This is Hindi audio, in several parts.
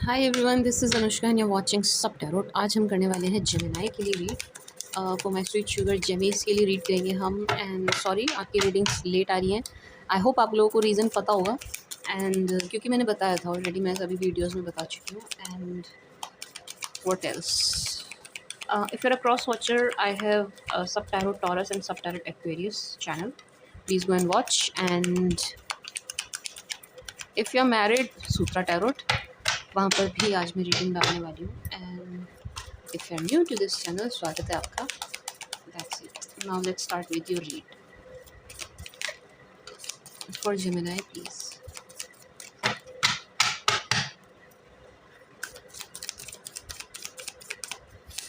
Hi everyone, this is Anushka and you watching सब टैरोट। आज हम करने वाले हैं जेमिनाई के लिए read. For my sweet sugar Gemis के लिए रीड करेंगे हम। एंड सॉरी आपकी रीडिंग्स लेट आ रही हैं। आई होप आप लोगों को रीज़न पता होगा। एंड क्योंकि मैंने बताया था ऑलरेडी, मैं सभी वीडियोज़ में बता चुकी हूँ। And what else, if you're a cross watcher, I have sub tarot Taurus and sub tarot Aquarius channel. Please go and watch. And if you're married, Sutra Tarot, वहाँ पर भी आज मैं रीडिंग डालने वाली हूँ। And if you are new to this channel, स्वागत है आपका। That's it. Now let's start with your read for Gemini please.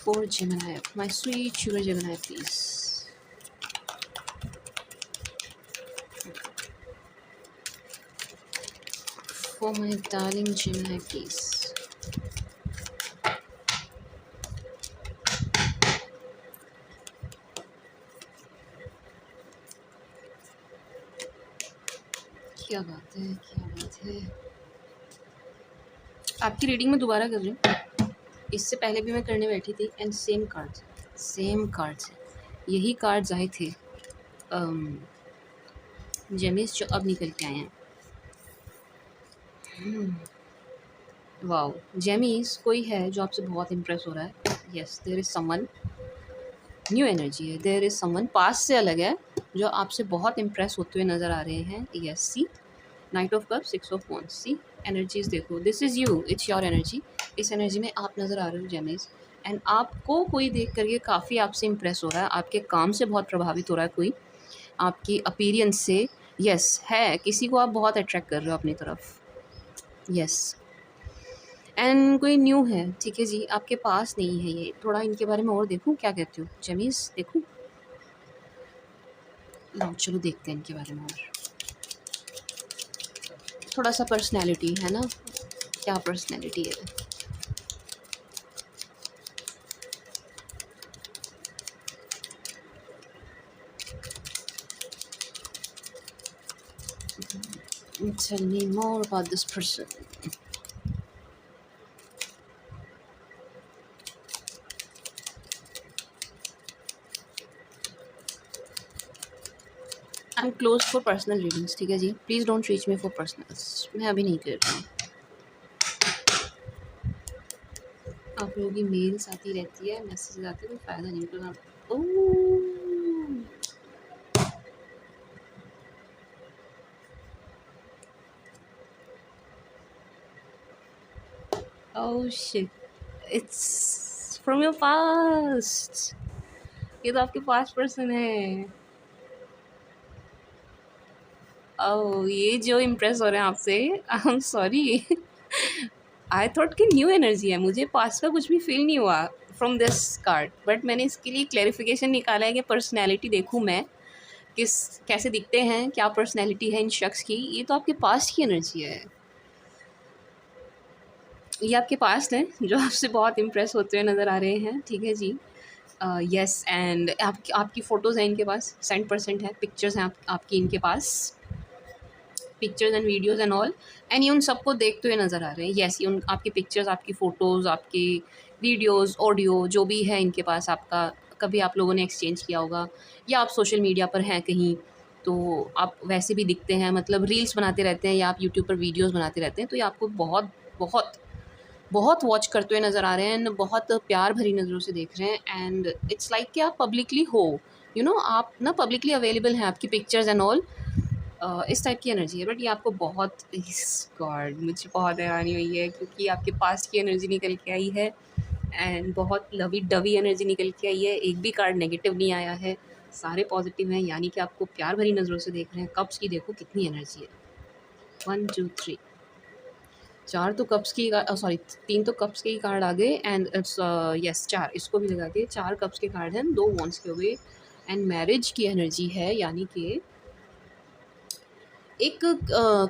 For Gemini, my sweet sugar Gemini please. For my darling Gemini please. क्या बात है, क्या बात है। आपकी रीडिंग में दोबारा कर रही हूँ। इससे पहले भी मैं करने बैठी थी एंड सेम कार्ड्स यही कार्ड्स आए थे जेमिस जो अब निकल के आए हैं। वाओ जेमिस, कोई है जो आपसे बहुत इम्प्रेस हो रहा है। Yes, there is someone, new energy है। देयर इज समवन पास्ट से अलग है जो आपसे बहुत इम्प्रेस होते हुए नज़र आ रहे हैं। Yes, see knight of cup, 6 of wands. See energies देखो, this is you, it's your energy. इस एनर्जी में आप नज़र आ रहे हो जेमिस। एंड आपको कोई देख करके काफ़ी आपसे इम्प्रेस हो रहा है, आपके काम से बहुत प्रभावित हो रहा है कोई, आपकी अपीयरेंस से। यस है, किसी को आप बहुत अट्रैक्ट कर रहे हो अपनी तरफ। यस, एंड कोई न्यू है, ठीक है जी, आपके पास नहीं है ये। थोड़ा इनके बारे में और देखूँ, क्या कहते हो जेमिस? देखूँ, लाओ चलो देखते हैं इनके बारे में और। थोड़ा सा पर्सनैलिटी है ना, क्या पर्सनैलिटी है। Tell me more about this person. I am close for personal readings, ठीक है जी। Please don't reach me for personals, मैं अभी नहीं कर रहा हूँ। आप लोगों की मेल्स आती रहती है, मैसेज आते हैं, कोई फ़ायदा नहीं करना। Oh shit, it's from your past. ये तो आपके पास्ट पर्सन है। ओह, ये जो इम्प्रेस हो रहे हैं आपसे, I am sorry. I thought कि न्यू एनर्जी है, मुझे पास्ट का कुछ भी फील नहीं हुआ फ्रॉम दिस कार्ड। बट मैंने इसके लिए क्लैरिफिकेशन निकाला है कि पर्सनैलिटी देखूँ मैं, किस कैसे दिखते हैं, क्या पर्सनैलिटी है इन शख्स की। ये तो आपके पास्ट की एनर्जी है, ये आपके पास्ट हैं जो आपसे बहुत इम्प्रेस होते हुए नज़र आ रहे हैं, ठीक है जी। यस, एंड आपकी फ़ोटोज़ हैं इनके पास, 100% है, पिक्चर्स हैं आपकी इनके पास, pictures and videos and all. And ये उन सबको देखते हुए नज़र आ रहे हैं। येस, ये उन आपकी पिक्चर्स, आपकी फ़ोटोज़, आपकी वीडियोज़, ऑडियो जो भी है इनके पास आपका, कभी आप लोगों ने एक्सचेंज किया होगा, या आप सोशल मीडिया पर हैं कहीं, तो आप वैसे भी दिखते हैं, मतलब रील्स बनाते रहते हैं या आप यूट्यूब पर वीडियोज़ बनाते रहते हैं, तो ये आपको बहुत बहुत बहुत वॉच करते हुए नज़र आ रहे हैं एंड बहुत प्यार भरी नज़रों से देख रहे हैं। एंड इट्स लाइक कि आप पब्लिकली हो, यू नो, आप ना पब्लिकली अवेलेबल हैं, आपकी पिक्चर्स एंड ऑल, इस टाइप की एनर्जी है। बट ये आपको बहुत, गॉड, मुझे बहुत हैरानी हुई है क्योंकि आपके पास की एनर्जी निकल के आई है एंड बहुत लवी डवी एनर्जी निकल के आई है। एक भी कार्ड नेगेटिव नहीं आया है, सारे पॉजिटिव हैं, यानी कि आपको प्यार भरी नज़रों से देख रहे हैं। कप्स की देखो कितनी एनर्जी है, 1 2 3, 4 तो कप्स की, सॉरी 3 तो कप्स के ही कार्ड आ गए। एंड इट्स यस 4, इसको भी लगा के 4 कप्स के कार्ड हैं, 2 वॉन्ड्स के हो गए। एंड मैरिज की एनर्जी है, यानी कि एक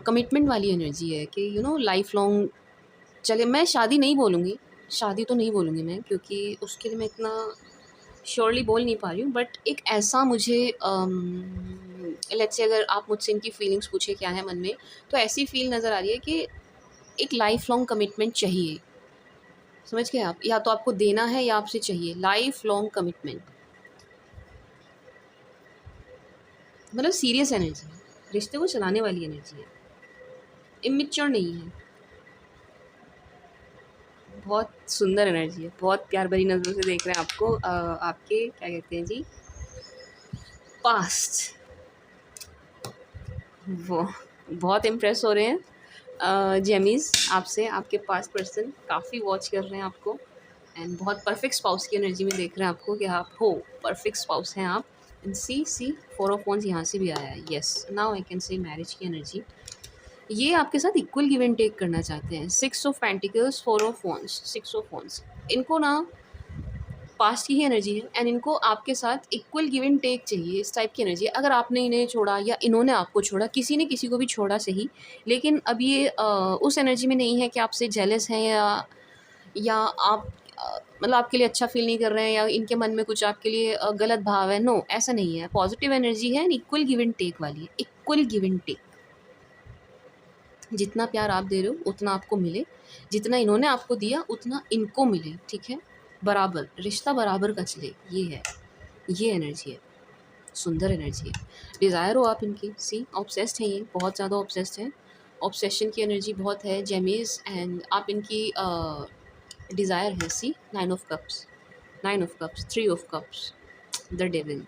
कमिटमेंट वाली एनर्जी है कि यू नो लाइफ लॉन्ग चले। मैं शादी नहीं बोलूँगी, शादी तो नहीं बोलूँगी मैं, क्योंकि उसके लिए मैं इतना श्योरली बोल नहीं पा रही हूँ। बट एक ऐसा मुझे लेट्स से, अगर आप मुझसे इनकी फीलिंग्स पूछे क्या है मन में, तो ऐसी फील नज़र आ रही है कि एक लाइफ लॉन्ग कमिटमेंट चाहिए, समझ गए आप? या तो आपको देना है या आपसे चाहिए, लाइफ लॉन्ग कमिटमेंट, मतलब सीरियस एनर्जी है, रिश्ते को चलाने वाली एनर्जी है, इमेच्योर नहीं है, बहुत सुंदर एनर्जी है, बहुत प्यार भरी नज़रों से देख रहे हैं आपको। आपके क्या कहते हैं जी, पास्ट, वो बहुत इम्प्रेस हो रहे हैं जेमीज़ आपसे, आपके पास्ट पर्सन काफ़ी वॉच कर रहे हैं आपको, एंड बहुत परफेक्ट स्पाउस की एनर्जी में देख रहे हैं आपको कि आप हो परफेक्ट स्पाउस हैं आप। एंड सी 4 ऑफ वॉन्स यहाँ से भी आया है, yes now I can say marriage की एनर्जी। ये आपके साथ इक्वल गिव एंड टेक करना चाहते हैं। 6 of pentacles, 4 of wands, 6 of wands, इनको ना पास्ट की ही एनर्जी है एंड इनको आपके साथ इक्वल गिव एंड टेक चाहिए, इस टाइप की एनर्जी है। अगर आपने इन्हें छोड़ा या इन्होंने आपको छोड़ा, किसी ने किसी को भी छोड़ा सही, लेकिन अब ये उस एनर्जी में नहीं है कि आपसे जेलस हैं या आप मतलब आपके लिए अच्छा फ़ील नहीं कर रहे हैं या इनके मन में कुछ आपके लिए गलत भाव है। नो, ऐसा नहीं है, पॉजिटिव एनर्जी है and equal give and take वाली है, इक्वल गिव एंड टेक। जितना प्यार आप दे रहे हो उतना आपको मिले, जितना इन्होंने आपको दिया उतना इनको मिले, ठीक है? बराबर, रिश्ता बराबर का चले, ये है, ये एनर्जी है, सुंदर एनर्जी है। डिज़ायर हो आप इनकी, सी ऑब्सेस्ड हैं ये, बहुत ज़्यादा ऑब्सेस्ड हैं, ऑब्सेशन की एनर्जी बहुत है जेमीज़, एंड आप इनकी डिज़ायर है, सी 9 of cups, 9 of cups, 3 of cups, the devil.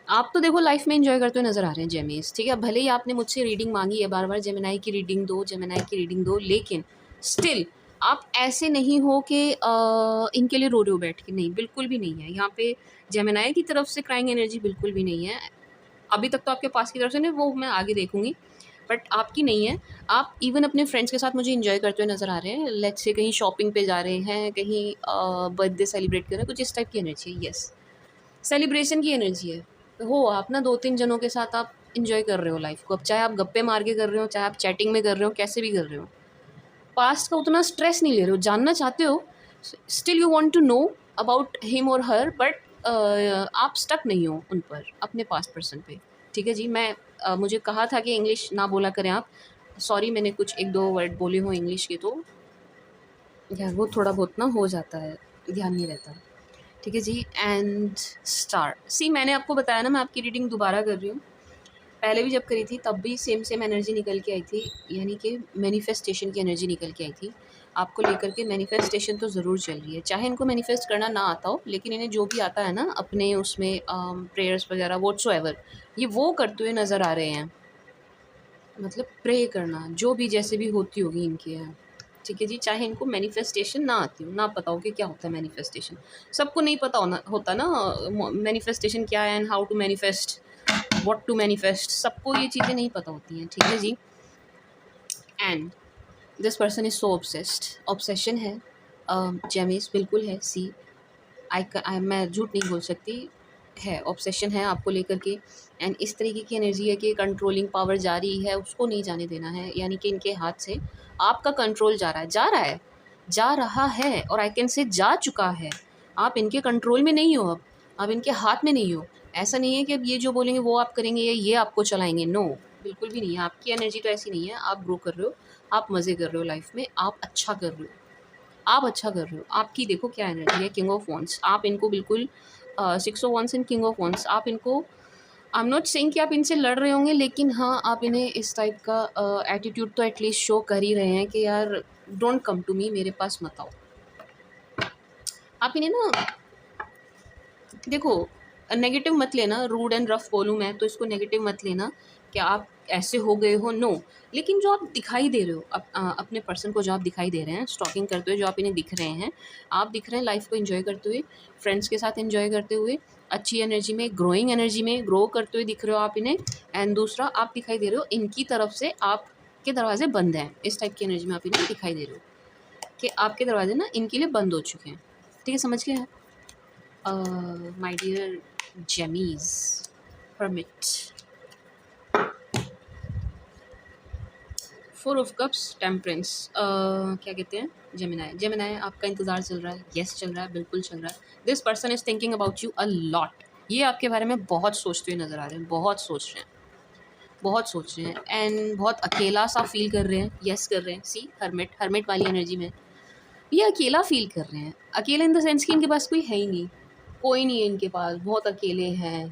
आप तो देखो लाइफ में एंजॉय करते हुए नज़र आ रहे हैं जेमिस, ठीक है? भले ही आपने मुझसे रीडिंग मांगी है बार बार, जेमिनाई की रीडिंग दो, जेमिनाई की रीडिंग दो, लेकिन स्टिल आप ऐसे नहीं हो कि इनके लिए रो रहे हो बैठ के, नहीं, बिल्कुल भी नहीं है। यहाँ पे जेमिनाई की तरफ से क्राइंग एनर्जी बिल्कुल भी नहीं है। अभी तक तो आपके पास की तरफ से नहीं, वो मैं आगे देखूंगी, बट आपकी नहीं है। आप इवन अपने फ्रेंड्स के साथ मुझे इंजॉय करते हुए नज़र आ रहे हैं, लेट्स से कहीं शॉपिंग पे जा रहे हैं, कहीं बर्थडे सेलिब्रेट कर रहे हैं, कुछ इस टाइप की एनर्जी है, यस, सेलिब्रेशन की एनर्जी है। हो आप ना 2-3 जनों के साथ आप एन्जॉय कर रहे हो लाइफ़ को। अब चाहे आप गप्पे मार के कर रहे हो, चाहे आप चैटिंग में कर रहे हो, कैसे भी कर रहे हो। पास्ट का उतना स्ट्रेस नहीं ले रहे हो, जानना चाहते हो, still you want to know about him और हर, बट आप स्टक नहीं हो उन पर, अपने पास्ट पर्सन पे। ठीक है जी, मैं मुझे कहा था कि इंग्लिश ना बोला करें आप। सॉरी, मैंने कुछ 1-2 वर्ड बोले हों इंग्लिश के, तो यार वो थोड़ा बहुत ना हो जाता है, ध्यान नहीं रहता। ठीक है जी, एंड स्टार, सी मैंने आपको बताया ना, मैं आपकी रीडिंग दोबारा कर रही हूँ। पहले भी जब करी थी तब भी सेम सेम एनर्जी निकल के आई थी, यानी कि मैनिफेस्टेशन की एनर्जी निकल के आई थी। आपको लेकर के मैनिफेस्टेशन तो ज़रूर चल रही है, चाहे इनको मैनिफेस्ट करना ना आता हो, लेकिन इन्हें जो भी आता है ना अपने उसमें प्रेयर्स वगैरह व्हाट्सोएवर, ये वो करते हुए नज़र आ रहे हैं। मतलब प्रे करना, जो भी जैसे भी होती होगी इनके यहाँ, ठीक है जी। चाहे इनको मैनिफेस्टेशन ना आती हो, ना पता हो कि क्या होता है मैनिफेस्टेशन, सबको नहीं पता होता ना मैनिफेस्टेशन क्या है and how to manifest, what to manifest, सबको ये चीज़ें नहीं पता होती हैं, ठीक है जी। And this person is so obsessed, obsession है जेमिस, बिल्कुल है, सी आई मैं झूठ नहीं बोल सकती, है ऑब्सेशन है आपको लेकर के। एंड इस तरीके की एनर्जी है कि कंट्रोलिंग पावर जा रही है, उसको नहीं जाने देना है, यानी कि इनके हाथ से आपका कंट्रोल जा रहा है, जा रहा है, जा रहा है, और आई कैन से जा चुका है। आप इनके कंट्रोल में नहीं हो, अब आप इनके हाथ में नहीं हो। ऐसा नहीं है कि अब ये जो बोलेंगे वो आप करेंगे या ये आपको चलाएंगे, नो, बिल्कुल भी नहीं है। आपकी एनर्जी तो ऐसी नहीं है, आप ग्रो कर रहे हो, आप मज़े कर रहे हो लाइफ में, आप अच्छा कर रहे हो, आप अच्छा कर रहे हो। आपकी देखो क्या एनर्जी है, किंग ऑफ वॉन्ड्स, आप इनको बिल्कुल 6 of wands and king of wands, आप इनको, आई एम नॉट सेइंग कि आप इनसे लड़ रहे होंगे, लेकिन हाँ, आप इन्हें इस टाइप का एटीट्यूड तो एटलीस्ट शो कर ही रहे हैं कि यार डोंट कम टू मी, मेरे पास मत आओ। आप इन्हें ना देखो, नेगेटिव मत लेना, रूड एंड रफ बोलूँ मैं तो इसको नेगेटिव मत लेना कि आप ऐसे हो गए हो, नो। लेकिन जो आप दिखाई दे रहे हो अपने पर्सन को, जो आप दिखाई दे रहे हैं स्टॉकिंग करते हुए, जो आप इन्हें दिख रहे हैं, आप दिख रहे हैं लाइफ को एंजॉय करते हुए, फ्रेंड्स के साथ एंजॉय करते हुए, अच्छी एनर्जी में, ग्रोइंग एनर्जी में ग्रो करते हुए दिख रहे हो आप इन्हें। एंड दूसरा, आप दिखाई दे रहे हो इनकी तरफ से आपके दरवाजे बंद हैं, इस टाइप की एनर्जी में आप इन्हें दिखाई दे रहे हो कि आपके दरवाजे ना इनके लिए बंद हो चुके हैं, ठीक है, समझ गए my dear Gemmies, hermit, 4 of Cups, temperance, क्या कहते हैं, जेमिनाई, जेमिनाई आपका इंतज़ार चल रहा है, यस चल रहा है, बिल्कुल चल रहा है। This person is thinking about you a lot, ये आपके बारे में बहुत सोचते हुए नज़र आ रहे हैं, बहुत सोच रहे हैं, बहुत सोच रहे हैं एंड बहुत अकेला सा फील कर रहे हैं। यस कर रहे हैं, सी हर्मिट, हर्मिट वाली एनर्जी में ये अकेला फील कर रहे हैं। अकेला इन द सेंस कि इनके पास कोई है ही नहीं, कोई नहीं है इनके पास, बहुत अकेले हैं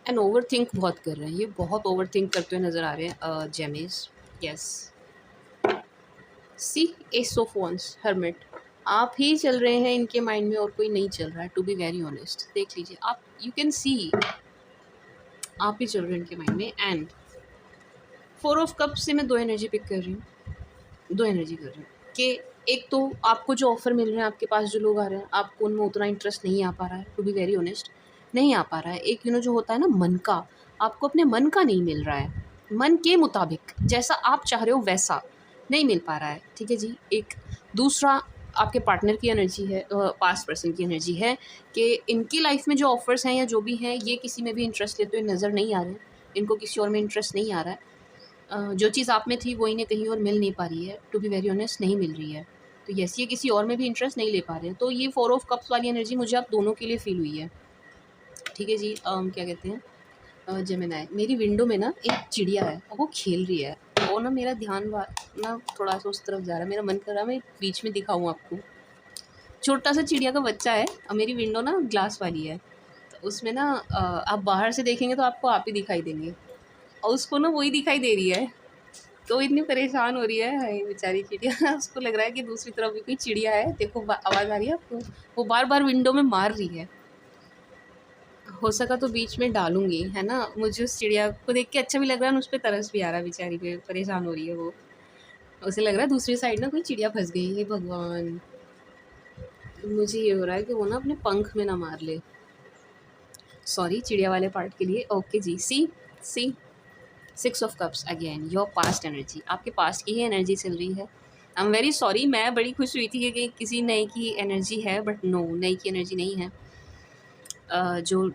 एंड ओवर थिंक बहुत कर रहे हैं। ये बहुत ओवर थिंक करते हुए नज़र आ रहे हैं Gemis. Yes, see ace of wands, hermit, आप ही चल रहे हैं इनके माइंड में और कोई नहीं चल रहा है। टू बी वेरी ऑनेस्ट, देख लीजिए आप, यू कैन सी आप ही चल रहे हैं इनके माइंड में। एंड 4 ऑफ कप से मैं 2 एनर्जी पिक कर रही हूँ, 2 एनर्जी कर रही हूँ कि एक तो आपको जो ऑफ़र मिल रहे हैं, आपके पास जो लोग आ रहे हैं, आपको उनमें उतना इंटरेस्ट नहीं आ पा रहा है। टू बी वेरी ऑनेस्ट, नहीं आ पा रहा है। एक जो होता है ना मन का, आपको अपने मन का नहीं मिल रहा है, मन के मुताबिक जैसा आप चाह रहे हो वैसा नहीं मिल पा रहा है। ठीक है जी। एक दूसरा आपके पार्टनर की एनर्जी है, पास्ट पर्सन की एनर्जी है कि इनकी लाइफ में जो ऑफ़र्स हैं या जो भी हैं, ये किसी में भी इंटरेस्ट लेते हुए नज़र नहीं आ रहे हैं। इनको किसी और में इंटरेस्ट नहीं आ रहा है। जो चीज़ आप में थी वो इन्हें कहीं और मिल नहीं पा रही है। टू बी वेरी ऑनेस्ट, नहीं मिल रही है। तो यस, ये किसी और में भी इंटरेस्ट नहीं ले पा रहे हैं। तो ये 4 ऑफ कप्स वाली एनर्जी मुझे आप दोनों के लिए फ़ील हुई है। ठीक है जी। क्या कहते हैं, जेमिनी, मेरी विंडो में ना एक चिड़िया है और वो खेल रही है, और ना मेरा ध्यान ना थोड़ा सा उस तरफ जा रहा है। मेरा मन कर रहा है मैं बीच में दिखाऊँ आपको। छोटा सा चिड़िया का बच्चा है और मेरी विंडो ना ग्लास वाली है, तो उसमें ना आप बाहर से देखेंगे तो आपको आप ही दिखाई देंगे, और उसको ना वही दिखाई दे रही है। तो इतनी परेशान हो रही है, हाय बेचारी चिड़िया। उसको लग रहा है कि दूसरी तरफ भी कोई चिड़िया है। देखो आवाज़ आ रही है आपको, वो बार बार विंडो में मार रही है। हो सका तो बीच में डालूंगी, है ना। मुझे उस चिड़िया को देख के अच्छा भी लग रहा है, उस पर तरस भी आ रहा है। बेचारी पे परेशान हो रही है वो, उसे लग रहा है दूसरी साइड ना कोई चिड़िया फंस गई है। भगवान, मुझे ये हो रहा है कि वो ना अपने पंख में ना मार ले। सॉरी चिड़िया वाले पार्ट के लिए। ओके जी। See 6 of cups again, your past energy, आपके पास्ट की ही एनर्जी चल रही है। आई एम वेरी सॉरी, मैं बड़ी खुश हुई थी कि किसी नए की एनर्जी है, बट नो, नई की एनर्जी नहीं है। जो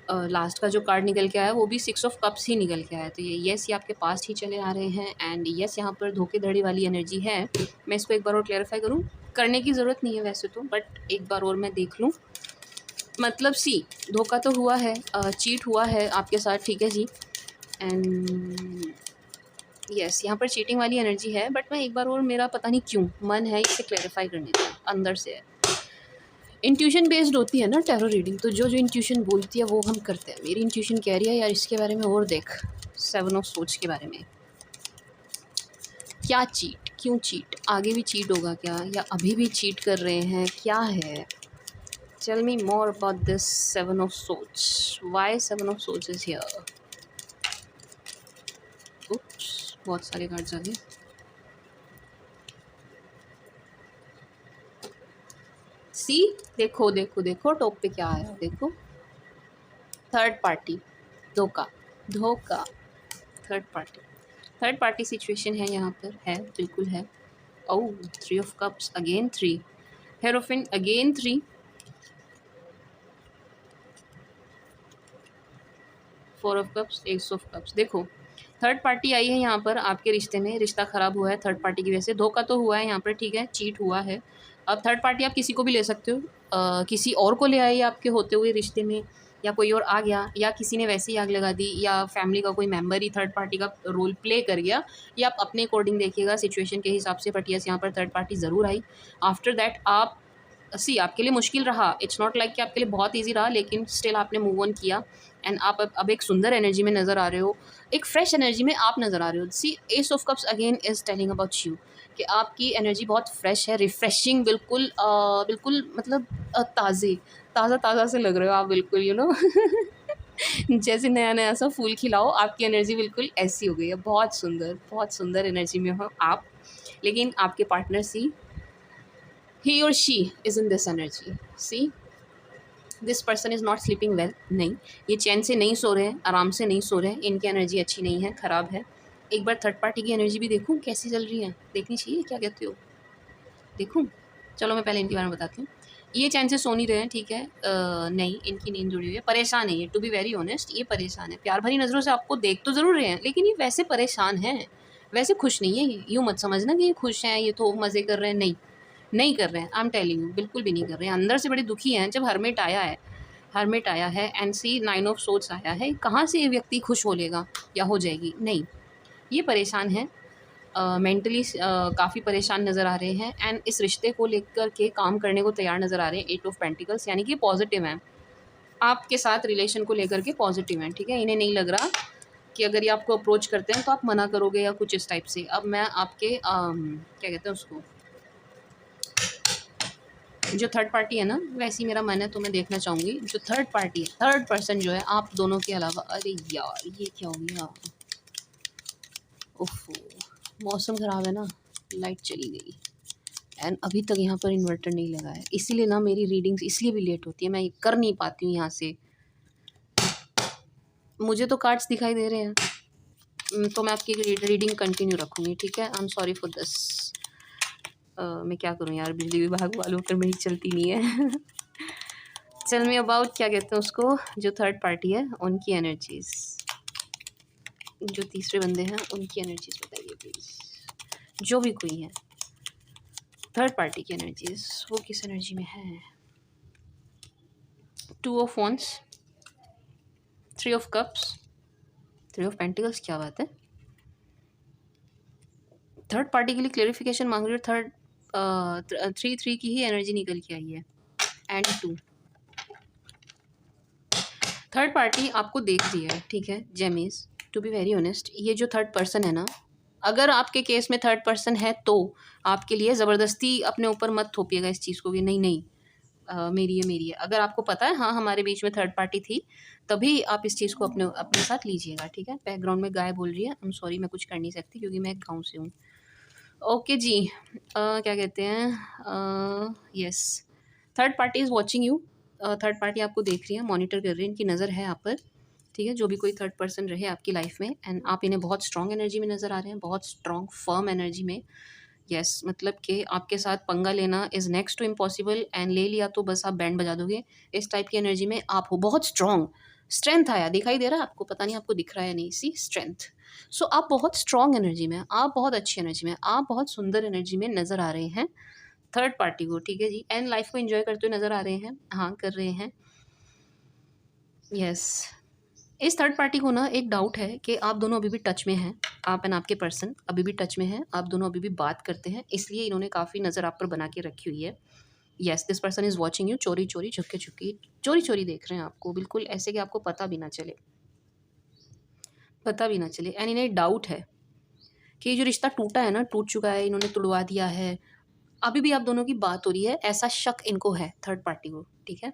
लास्ट का जो कार्ड निकल के आया वो भी 6 ऑफ कप्स ही निकल के आया। तो ये यस, ये आपके पास्ट ही चले आ रहे हैं। एंड यस, यहाँ पर धोखेधड़ी वाली एनर्जी है। मैं इसको एक बार और क्लैरिफाई करूँ, करने की ज़रूरत नहीं है वैसे तो, बट एक बार और मैं देख लूँ। मतलब सी, धोखा तो हुआ है, चीट हुआ है आपके साथ। ठीक है जी। एंड यस, यहाँ पर चीटिंग वाली एनर्जी है, बट मैं एक बार और, मेरा पता नहीं क्यों मन है इसे क्लैरिफाई करने का, अंदर से है। इंट्यूशन बेस्ड होती है ना टैरो रीडिंग, तो जो इंट्यूशन बोलती है वो हम करते हैं। मेरी इंट्यूशन कह रही है यार इसके बारे में और देख, 7 ऑफ सोच के बारे में। क्या चीट, क्यों चीट, आगे भी चीट होगा क्या, या अभी भी चीट कर रहे हैं, क्या है। Tell me more about this 7 of सोच, व्हाई 7 ऑफ सोच इज हियर। उप्स, बहुत सारे कार्ड्स आ गए। सी, देखो देखो देखो टॉप पे क्या आया, देखो थर्ड पार्टी, धोखा, धोखा, थर्ड पार्टी सिचुएशन है यहाँ पर, है, बिल्कुल है। Oh, 3 of cups again, 3 hierophant again, 3 4 of cups, 8 of cups. देखो थर्ड पार्टी आई है यहाँ पर आपके रिश्ते में, रिश्ता ख़राब हुआ है थर्ड पार्टी की वजह से, धोखा तो हुआ है यहाँ पर, ठीक है, चीट हुआ है। अब थर्ड पार्टी आप किसी को भी ले सकते हो, किसी और को ले आई आपके होते हुए रिश्ते में, या कोई और आ गया, या किसी ने वैसे ही आग लगा दी, या फैमिली का कोई मेंबर ही थर्ड पार्टी का रोल प्ले कर गया, या आप अपने अकॉर्डिंग देखिएगा सिचुएशन के हिसाब से। बट यस, यहाँ पर थर्ड पार्टी ज़रूर आई। आफ्टर दैट आप सी, आपके लिए मुश्किल रहा, इट्स नॉट लाइक कि आपके लिए बहुत ईजी रहा, लेकिन स्टिल आपने मूव ऑन किया। एंड आप अब एक सुंदर एनर्जी में नज़र आ रहे हो, एक फ्रेश एनर्जी में आप नज़र आ रहे हो। See, ace of cups again is telling about you कि आपकी एनर्जी बहुत फ्रेश है, रिफ्रेशिंग, बिल्कुल बिल्कुल मतलब ताज़ा ताज़ा से लग रहे हो आप, बिल्कुल जैसे नया नया सा फूल खिलाओ, आपकी एनर्जी बिल्कुल ऐसी हो गई है। बहुत सुंदर एनर्जी में हो आप। लेकिन आपके partner see, he or she is in this energy. See, this person is not sleeping well. नहीं, ये चैन से नहीं सो रहे हैं, आराम से नहीं सो रहे हैं, इनकी एनर्जी अच्छी नहीं है, ख़राब है। एक बार थर्ड पार्टी की एनर्जी भी देखूं कैसी चल रही है, देखनी चाहिए, क्या कहते हो, देखूं। चलो मैं पहले इनके बारे में बताती हूँ। ये चैन से सो नहीं रहे हैं, ठीक है, नहीं, इनकी नींद जुड़ी हुई है, परेशान है ये। टू बी वेरी ऑनेस्ट, ये परेशान है। प्यार भरी नज़रों से आपको देख तो ज़रूर रहे हैं, लेकिन ये वैसे परेशान हैं, वैसे खुश नहीं है। यूँ मत समझना कि ये खुश हैं, ये तो मज़े कर रहे हैं, नहीं कर रहे हैं। आई एम टेलिंग यू, बिल्कुल भी नहीं कर रहे हैं, अंदर से बड़े दुखी हैं। जब हर्मिट आया है, हर्मिट आया है एंड सी 9 ऑफ सोर्ड्स आया है। कहाँ से ये व्यक्ति खुश हो लेगा या हो जाएगी? नहीं, ये परेशान है, मेंटली काफ़ी परेशान नज़र आ रहे हैं एंड इस रिश्ते को लेकर के काम करने को तैयार नज़र आ रहे हैं। 8 ऑफ पेंटिकल्स यानी कि पॉजिटिव हैं, आपके साथ रिलेशन को लेकर के पॉजिटिव हैं, ठीक है। इन्हें नहीं लग रहा कि अगर ये आपको अप्रोच करते हैं तो आप मना करोगे या कुछ इस टाइप से। अब मैं आपके क्या कहते हैं उसको, जो थर्ड पार्टी है ना, वैसे ही मेरा मन है तो मैं देखना चाहूँगी जो थर्ड पार्टी है, थर्ड पर्सन जो है आप दोनों के अलावा। अरे यार ये क्या हो गया, ओफो, मौसम ख़राब है ना, लाइट चली गई एंड अभी तक यहाँ पर इन्वर्टर नहीं लगा है, इसीलिए ना मेरी रीडिंग्स इसलिए भी लेट होती है, मैं कर नहीं पाती हूँ यहाँ से। मुझे तो कार्ड्स दिखाई दे रहे हैं, तो मैं आपकी रीडिंग कंटिन्यू रखूँगी, ठीक है। I am sorry for this. मैं क्या करूँ यार, बिजली विभाग वालों पर मेरी चलती नहीं है। टेल मी अबाउट, क्या कहते हैं उसको, जो थर्ड पार्टी है उनकी एनर्जीज, जो तीसरे बंदे हैं उनकी एनर्जीज बताइए प्लीज़। जो भी कोई है थर्ड पार्टी की एनर्जीज, वो किस एनर्जी में है? 2 of wands, 3 of cups, 3 of pentacles, क्या बात है। थर्ड पार्टी के लिए क्लेरिफिकेशन मांग रही हो। थर्ड 3 की ही एनर्जी निकल के आई है एंड 2। थर्ड पार्टी आपको देख रही है, ठीक है जेमिस। टू बी वेरी ऑनेस्ट, ये जो थर्ड पर्सन है ना, अगर आपके केस में थर्ड पर्सन है तो आपके लिए ज़बरदस्ती अपने ऊपर मत थोपिएगा इस चीज़ को कि नहीं नहीं मेरी है। अगर आपको पता है हाँ हमारे बीच में थर्ड पार्टी थी, तभी आप इस चीज़ को अपने अपने साथ लीजिएगा, ठीक है। बैकग्राउंड में गाय बोल रही है, आई एम सॉरी, मैं कुछ कर नहीं सकती क्योंकि मैं एक गाँव से हूँ। ओके जी, क्या कहते हैं, yes, third party is watching you. Third party आपको देख रही है, मॉनिटर कर रही है, इनकी नज़र है आप पर, ठीक है। जो भी कोई थर्ड पर्सन रहे आपकी लाइफ में एंड आप इन्हें बहुत स्ट्रॉन्ग एनर्जी में नज़र आ रहे हैं, बहुत स्ट्रॉन्ग फर्म एनर्जी में। यस, मतलब कि आपके साथ पंगा लेना is next to impossible and ले लिया तो बस आप बैंड बजा दोगे, इस टाइप की एनर्जी में आप हो। बहुत स्ट्रॉन्ग, स्ट्रेंथ आया, दिखाई दे रहा है आपको, पता नहीं आपको दिख रहा है या नहीं, सी स्ट्रेंथ। सो आप बहुत स्ट्रॉन्ग एनर्जी में, आप बहुत अच्छी एनर्जी में, आप बहुत सुंदर एनर्जी में नज़र आ रहे हैं थर्ड पार्टी को, ठीक है जी। एंड लाइफ को एंजॉय करते हुए नज़र आ रहे हैं, हाँ कर रहे हैं। यस, इस थर्ड पार्टी को ना एक डाउट है कि आप दोनों अभी भी टच में हैं, आप एंड आपके पर्सन अभी भी टच में हैं, आप दोनों अभी भी बात करते हैं, इसलिए इन्होंने काफ़ी नज़र आप पर बना के रखी हुई है। Yes, this person is watching you, चोरी चोरी, छुपके छुपके, चोरी चोरी देख रहे हैं आपको, बिल्कुल ऐसे कि आपको पता भी ना चले, पता भी ना चले। एंड इन्हें डाउट है कि ये जो रिश्ता टूटा है ना, टूट चुका है, इन्होंने तुड़वा दिया है, अभी भी आप दोनों की बात हो रही है, ऐसा शक इनको है थर्ड पार्टी को, ठीक है।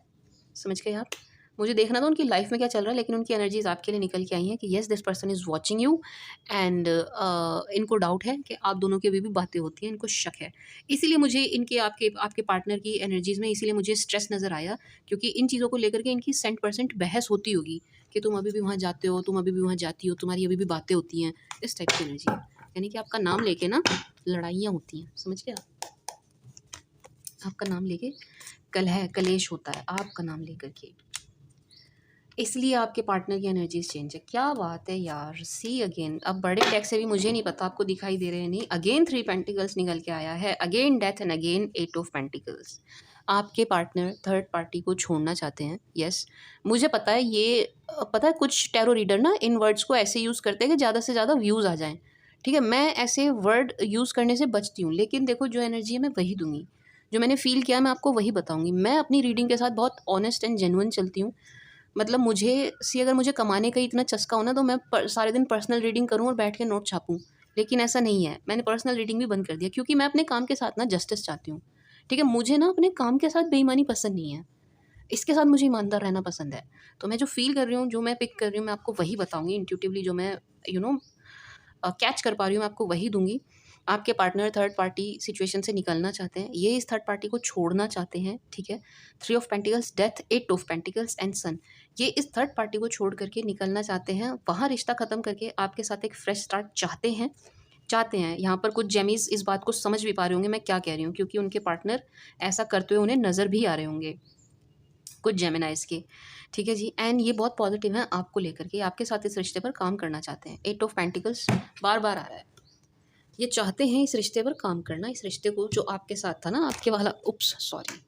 समझ गए आप? मुझे देखना था उनकी लाइफ में क्या चल रहा है, लेकिन उनकी एनर्जीज आपके लिए निकल के आई हैं कि yes this person is watching you and इनको डाउट है कि आप दोनों की अभी भी बातें होती हैं, इनको शक है। इसीलिए मुझे इनके आपके आपके पार्टनर की एनर्जीज में इसीलिए मुझे स्ट्रेस नज़र आया, क्योंकि इन चीज़ों को लेकर के इनकी 100% बहस होती होगी कि तुम अभी भी वहाँ जाते हो, तुम अभी भी वहाँ जाती हो, तुम्हारी अभी भी बातें होती हैं, इस टाइप की एनर्जी है। यानी कि आपका नाम लेके ना लड़ाइयाँ होती हैं, समझ गया? आपका नाम लेके कलह कलेश होता है, आपका नाम लेकर के, इसलिए आपके पार्टनर की एनर्जीज चेंज है। क्या बात है यार, सी अगेन, अब बड़े डेक से भी मुझे नहीं पता आपको दिखाई दे रहे हैं नहीं, अगेन 3 पेंटिकल्स निकल के आया है, again death and again 8 of pentacles. आपके पार्टनर थर्ड पार्टी को छोड़ना चाहते हैं। यस, मुझे पता है ये, पता है कुछ टैरो रीडर ना इन वर्ड्स को ऐसे यूज़ करते हैं कि ज़्यादा से ज़्यादा व्यूज़ आ जाएँ, ठीक है। मैं ऐसे वर्ड यूज़ करने से बचती हूँ, लेकिन देखो जो एनर्जी है मैं वही दूँगी, जो मैंने फ़ील किया मैं आपको वही बताऊँगी। मैं अपनी रीडिंग के साथ बहुत ऑनेस्ट एंड जेन्युइन चलती हूँ। मतलब मुझे सी अगर मुझे कमाने का इतना चस्का हो ना, तो मैं सारे दिन पर्सनल रीडिंग करूँ और बैठ के नोट छापूँ, लेकिन ऐसा नहीं है। मैंने पर्सनल रीडिंग भी बंद कर दिया, क्योंकि मैं अपने काम के साथ ना जस्टिस चाहती हूँ, ठीक है। मुझे ना अपने काम के साथ बेईमानी पसंद नहीं है, इसके साथ मुझे ईमानदार रहना पसंद है। तो मैं जो फ़ील कर रही हूँ, जो मैं पिक कर रही हूँ, मैं आपको वही बताऊँगी इंट्यूटिवली, जो मैं यू नो कैच कर पा रही हूँ, मैं आपको वही दूँगी। आपके पार्टनर थर्ड पार्टी सिचुएशन से निकलना चाहते हैं, ये इस थर्ड पार्टी को छोड़ना चाहते हैं, ठीक है। 3 of pentacles, death, 8 of pentacles and sun, ये इस थर्ड पार्टी को छोड़ करके निकलना चाहते हैं, वहाँ रिश्ता ख़त्म करके आपके साथ एक फ्रेश स्टार्ट चाहते हैं। यहाँ पर कुछ जेमीज़ इस बात को समझ भी पा रहे होंगे मैं क्या कह रही हूँ, क्योंकि उनके पार्टनर ऐसा करते हुए उन्हें नज़र भी आ रहे होंगे, कुछ जेमिनाइज़ के, ठीक है जी। एंड ये बहुत पॉजिटिव हैं आपको लेकर के, आपके साथ इस रिश्ते पर काम करना चाहते हैं। 8 ऑफ पेंटिकल्स बार-बार आ रहा है, ये चाहते हैं इस रिश्ते पर काम करना, इस रिश्ते को जो आपके साथ था ना, आपके वाला, उप्स सॉरी,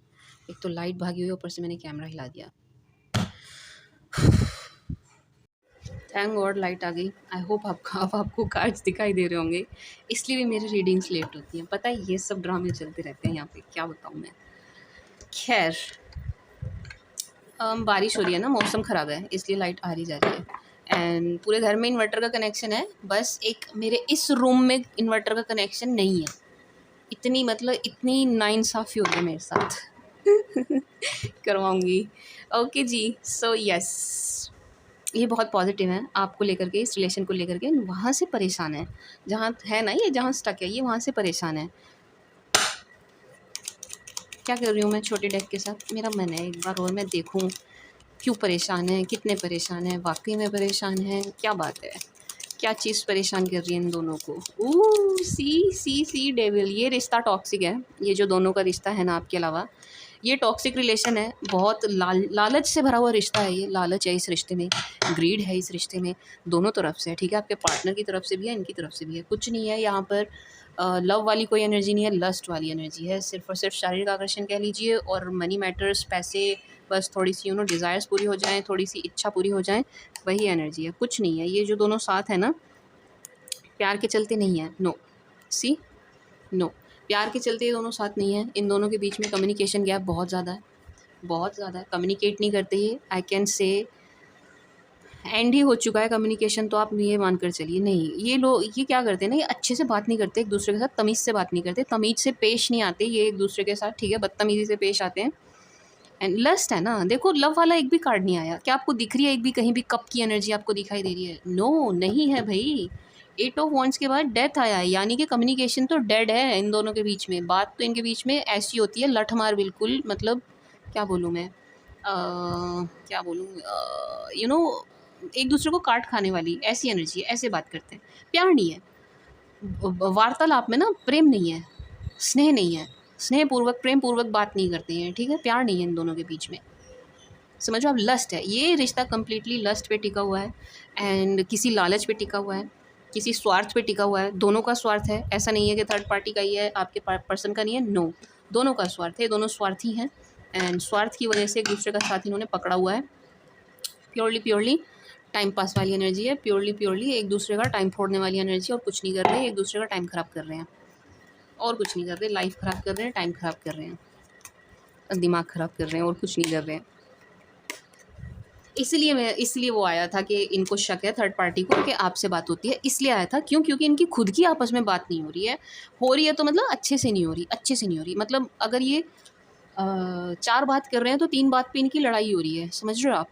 एक तो लाइट भागी हुई, ऊपर से मैंने कैमरा हिला दिया। थैंक गॉड लाइट आ गई। आई होप आपको कार्ड्स दिखाई दे रहे होंगे, इसलिए भी मेरी रीडिंग्स लेट होती हैं। पता है ये सब ड्रामे चलते रहते हैं यहाँ पे, क्या बताऊँ मैं। खैर बारिश हो रही है ना, मौसम ख़राब है, इसलिए लाइट आ रही जा रही है। एंड पूरे घर में इन्वर्टर का कनेक्शन है, बस एक मेरे इस रूम में इन्वर्टर का कनेक्शन नहीं है। इतनी मतलब इतनी नाइंसाफ़ी हो रही है मेरे साथ। करवाऊँगी। ओके जी, सो यस, ये बहुत पॉजिटिव है आपको लेकर के, इस रिलेशन को लेकर के। वहाँ से परेशान है, जहाँ है ना ये, जहाँ स्टक है ये, वहाँ से परेशान है। क्या कर रही हूँ मैं छोटे डेक के साथ? मेरा मन है एक बार और मैं देखूँ क्यों परेशान है, कितने परेशान है, वाकई में परेशान है, क्या बात है, क्या चीज़ परेशान कर रही है इन दोनों को। सी डेविल, ये रिश्ता टॉक्सिक है, ये जो दोनों का रिश्ता है ना आपके अलावा, ये टॉक्सिक रिलेशन है। बहुत लालच से भरा हुआ रिश्ता है ये, लालच है इस रिश्ते में, ग्रीड है इस रिश्ते में, दोनों तरफ से है, ठीक है। आपके पार्टनर की तरफ से भी है, इनकी तरफ से भी है। कुछ नहीं है यहाँ पर, लव वाली कोई एनर्जी नहीं है, लस्ट वाली एनर्जी है, सिर्फ और सिर्फ शारीरिक आकर्षण कह लीजिए, और मनी मैटर्स, पैसे, बस थोड़ी सी डिज़ायर्स पूरी हो जाएँ, थोड़ी सी इच्छा पूरी हो जाए, वही एनर्जी है, कुछ नहीं है। ये जो दोनों साथ है ना, प्यार के चलते नहीं है, नो, सी नो, प्यार के चलते ये दोनों साथ नहीं है। इन दोनों के बीच में कम्युनिकेशन गैप बहुत ज़्यादा है, बहुत ज़्यादा है, कम्युनिकेट नहीं करते ये। I can say and he हो चुका है कम्युनिकेशन, तो आप ये मान कर चलिए। नहीं, ये लोग ये क्या करते हैं ना, ये अच्छे से बात नहीं करते एक दूसरे के साथ, तमीज़ से बात नहीं करते, तमीज़ से पेश नहीं आते ये एक दूसरे के साथ, ठीक है, बदतमीज़ी से पेश आते हैं। एंड लस्ट है ना, देखो लव वाला एक भी कार्ड नहीं आया, क्या आपको दिख रही है एक भी कहीं भी कप की एनर्जी आपको दिखाई दे रही है? नो, नहीं है भाई। 8 ऑफ वॉन्ड्स के बाद डेथ आया है, यानी कि कम्युनिकेशन तो डेड है इन दोनों के बीच में। बात तो इनके बीच में ऐसी होती है लठमार, बिल्कुल, मतलब क्या बोलूँ मैं, क्या बोलूँ, एक दूसरे को काट खाने वाली ऐसी एनर्जी है, ऐसे बात करते हैं। प्यार नहीं है, वार्तालाप में ना प्रेम नहीं है, स्नेह नहीं है, स्नेहपूर्वक प्रेम पूर्वक बात नहीं करते हैं, ठीक है, प्यार नहीं है इन दोनों के बीच में। समझो आप, लस्ट है ये रिश्ता, कम्प्लीटली लस्ट पे टिका हुआ है, एंड किसी लालच पे टिका हुआ है, किसी स्वार्थ पे टिका हुआ है। दोनों का स्वार्थ है, ऐसा नहीं है कि थर्ड पार्टी का ही है, आपके पर्सन का नहीं है, नो, दोनों का स्वार्थ है, दोनों स्वार्थी हैं, एंड स्वार्थ की वजह से एक दूसरे का साथ इन्होंने पकड़ा हुआ है। प्योरली टाइम पास वाली एनर्जी है, प्योरली एक दूसरे का टाइम फोड़ने वाली एनर्जी, और कुछ नहीं कर रहे, एक दूसरे का टाइम ख़राब कर रहे हैं, और कुछ नहीं कर रहे, लाइफ ख़राब कर रहे हैं, टाइम ख़राब कर रहे हैं, दिमाग ख़राब कर रहे हैं, और कुछ नहीं कर रहे हैं। इसलिए वो आया था कि इनको शक है थर्ड पार्टी को कि आपसे बात होती है, इसलिए आया था। क्यों? क्योंकि इनकी खुद की आपस में बात नहीं हो रही है तो मतलब अच्छे से नहीं हो रही, मतलब अगर ये 4 बात कर रहे हैं तो 3 बात पे इनकी लड़ाई हो रही है, समझ रहे हो आप?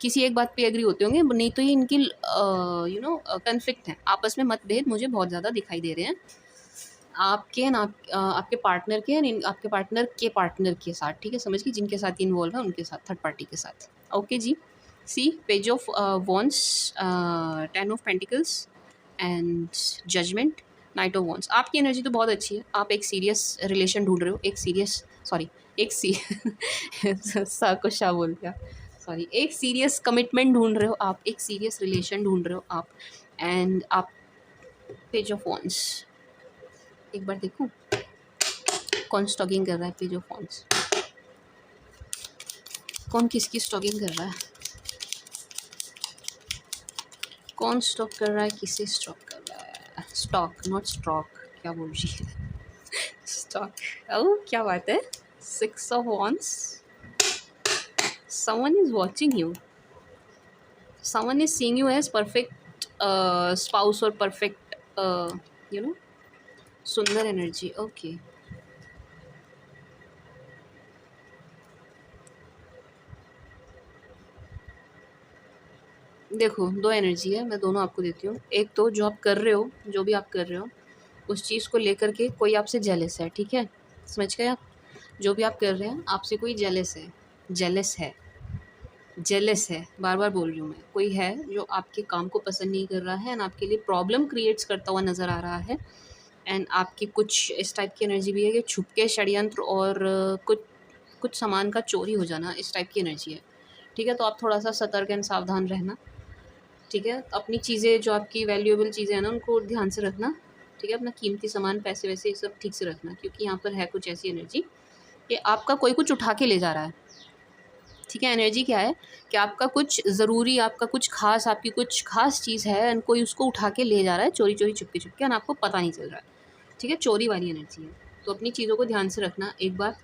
किसी एक बात पे एग्री होते होंगे, नहीं तो ये इनकी कन्फ्लिक्ट है, आपस में मतभेद मुझे बहुत ज़्यादा दिखाई दे रहे हैं, आपके ना आपके पार्टनर के आपके पार्टनर के साथ, ठीक है, समझ गई, जिनके साथ इन्वॉल्व है उनके साथ, थर्ड पार्टी के साथ। ओके जी, see page of wands, 10 of pentacles and judgement, knight of wands. आपकी एनर्जी तो बहुत अच्छी है, आप एक सीरियस रिलेशन ढूंढ रहे हो, को शाह बोल गया, सॉरी, एक सीरियस कमिटमेंट ढूंढ रहे हो आप, एक सीरियस रिलेशन ढूंढ रहे हो आप, एंड आप पेज ऑफ वॉन्स, एक बार देखूं कौन स्टॉकिंग कर रहा है पेज ऑफ वॉन्स, कौन किसकी स्टॉकिंग कर रहा है, कौन स्टॉक कर रहा है, किसे स्टॉक कर रहा है, स्टॉक नॉट स्टॉक, क्या बोल रही है, स्टॉक, ओह क्या बात है, 6 of wands, someone is watching you, someone is seeing you as perfect spouse or perfect सुंदर एनर्जी। ओके, देखो 2 एनर्जी है, मैं दोनों आपको देती हूँ। एक तो जो आप कर रहे हो, जो भी आप कर रहे हो उस चीज़ को लेकर के कोई आपसे जेलस है, ठीक है, समझ गए आप? जो भी आप कर रहे हैं आपसे कोई जेलस है, बार बार बोल रही हूँ मैं, कोई है जो आपके काम को पसंद नहीं कर रहा है, एंड आपके लिए प्रॉब्लम क्रिएट्स करता हुआ नज़र आ रहा है, एंड आपकी कुछ इस टाइप की एनर्जी भी है कि छुपके षड्यंत्र और कुछ सामान का चोरी हो जाना, इस टाइप की एनर्जी है, ठीक है। तो आप थोड़ा सा सतर्क एंड सावधान रहना, ठीक है। अपनी चीज़ें जो आपकी वैल्यूएबल चीज़ें हैं ना उनको ध्यान से रखना, ठीक है। अपना कीमती सामान, पैसे वैसे ये सब ठीक से रखना, क्योंकि यहाँ पर है कुछ ऐसी एनर्जी कि आपका कोई कुछ उठा के ले जा रहा है, ठीक है। एनर्जी क्या है कि आपका कुछ ज़रूरी, आपका कुछ ख़ास, आपकी कुछ ख़ास चीज़ है एंड कोई उसको उठा के ले जा रहा है चोरी चोरी, चुपके चुपके, एंड आपको पता नहीं चल रहा है। ठीक है, चोरी वाली एनर्जी है। तो अपनी चीज़ों को ध्यान से रखना, एक बात।